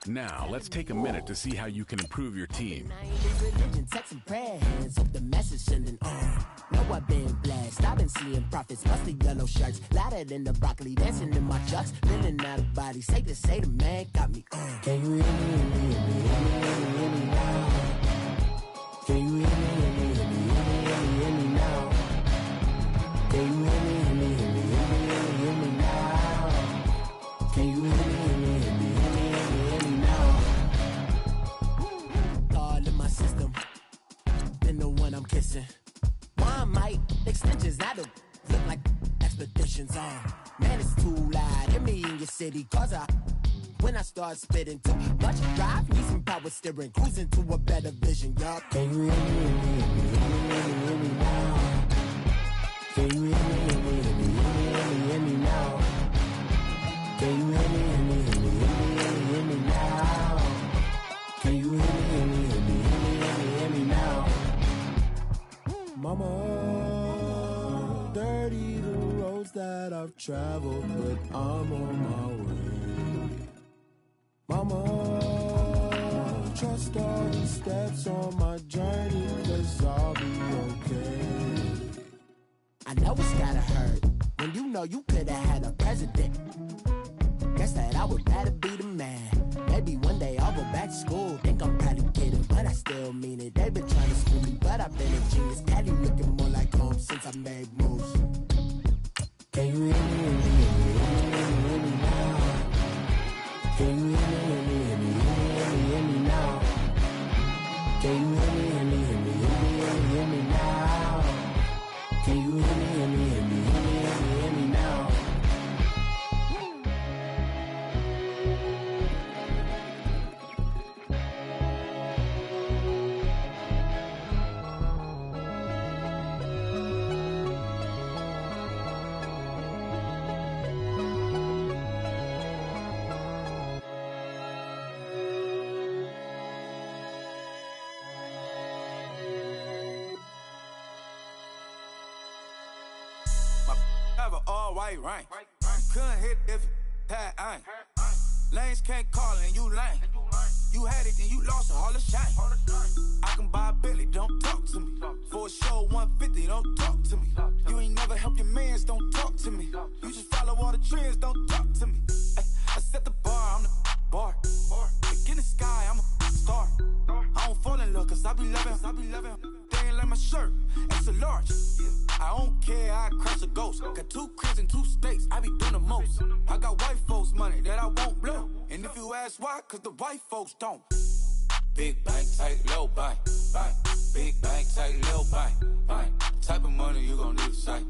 Now, let's take a minute to see how you can improve your team. Religion, sex and prayer, hands up the message sending on. Know I've been blessed, I've been seeing prophets, musty yellow shirts, louder than the broccoli, dancing in my chucks, feeling out of body, say the man got me on. Can you hear me, hear me now? Can you hear me now? Can you hear me now? Can you hear me? I'm kissing. One might extensions that'll look like expeditions on. Man, it's too loud in me in your city. Cause when I start spitting too much drive, need some power steering, cruising to a better vision, y'all. Can you hear me now? Can you hear me now? Can you hear me now? Can you hear me now? Mama, dirty the roads that I've traveled, but I'm on my way. Mama, trust all the steps on my journey, 'cause I'll be okay. I know it's gotta hurt when you know you could've had a president. Guess that I would rather be the man. Maybe one day I'll go back to school. Think I'm probably kidding, but I still mean it. They've been trying to school me, but I've been a genius. Caddy looking more like home since I made moves. Can you hear me now? Can you hear me now? Can you hear me now? Can you hear me now? All white rank. Couldn't hit if it had ain't. Lanes can't call and you lame. You had it, then you lost all the shine. I can buy a Billy, don't talk to me. For a show 150, don't talk to me. You ain't never helped your mans, don't talk to me. You just follow all the trends, don't talk to me. I set the bar, I'm the bar. Like in the sky, I'm a star. I don't fall in love, 'cause I be loving. They ain't like my shirt, it's a large. I don't care, I crush a ghost. Got 2 cribs in 2 states, I be doing the most. I got white folks money that I won't blow. And if you ask why, 'cause the white folks don't. Big bank, tight, low bank. Big bank, tight, low bank. Type of money you gon' need a sight.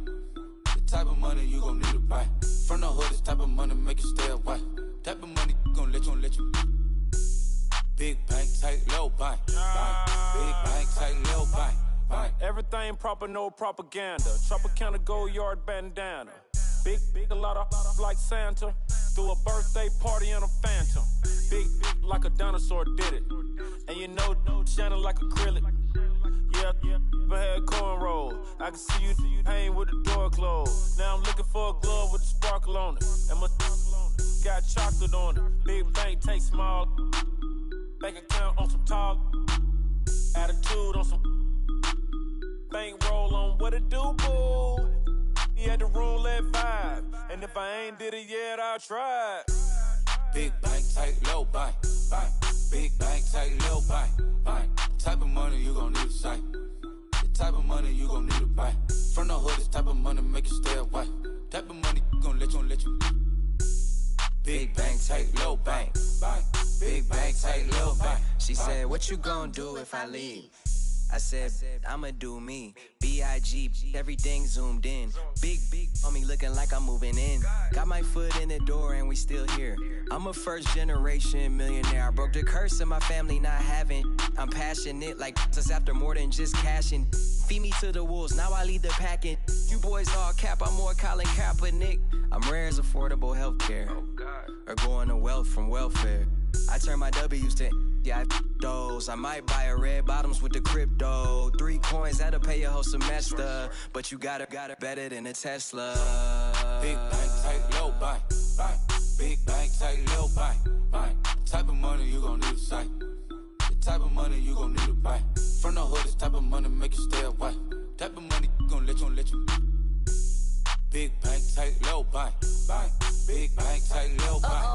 The type of money you gon' need to buy. From the hood, this type of money make you stay away. Type of money gon' let you. Big bank, take little bank. Big bank, take little bank. Everything proper, no propaganda. Tropicana gold yard bandana. Big, a lot of like Santa. Threw a birthday party in a phantom. Big like a dinosaur did it. And you know, shining like acrylic. Yeah, but had cornrows. I can see you hang with the door closed. Now I'm looking for a glove with a sparkle on it. And my got chocolate on it. Big bank, take small. Bank account on some tall. Attitude on some. Bank roll on what it do, boo. He had the roulette vibe. And if I ain't did it yet, I'll try. Big bank, take little bank. Big bank, take little bank. Type of money you gon' need to say. The type of money you gon' need to buy. From the hood, this type of money make you stay away. Type of money gon' let you. Big bank, take little bank. Big bank, take little bank. She said, what you gon' do if I leave? I said, I'ma do me. B.I.G. Everything zoomed in. Big on me looking like I'm moving in. Got my foot in the door and we still here. I'm a first generation millionaire. I broke the curse of my family not having. I'm passionate like just after more than just cashing. Feed me to the wolves, now I lead the packing. You boys all cap, I'm more Colin Kaepernick. I'm rare as affordable healthcare. Or going to wealth from welfare. I turn my W's to those. I might buy a red bottoms with the crypto. 3 coins, that'll pay your whole semester. But you got it better than a Tesla. Big bank, take little bank. Big bank, take little bank. Type of money you gon' need to say. The type of money you gon' need to buy. From the hood, this type of money make you stay away. Type of money gon' let you. Big bank, take little bank. Big bank, take little bank.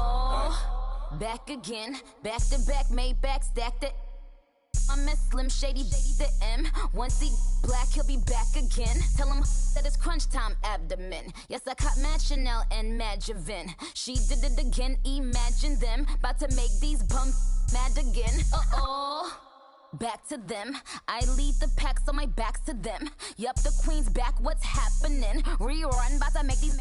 Back again, back to back, made back, stacked it. I'm a Slim Shady, the M. Once he black, he'll be back again. Tell him that it's crunch time abdomen. Yes, I caught Mad Chanel and Mad Javin. She did it again, imagine them. About to make these bums mad again. Back to them. I lead the pack, so my back's to them. Yup, the queen's back, what's happening? Rerun, about to make these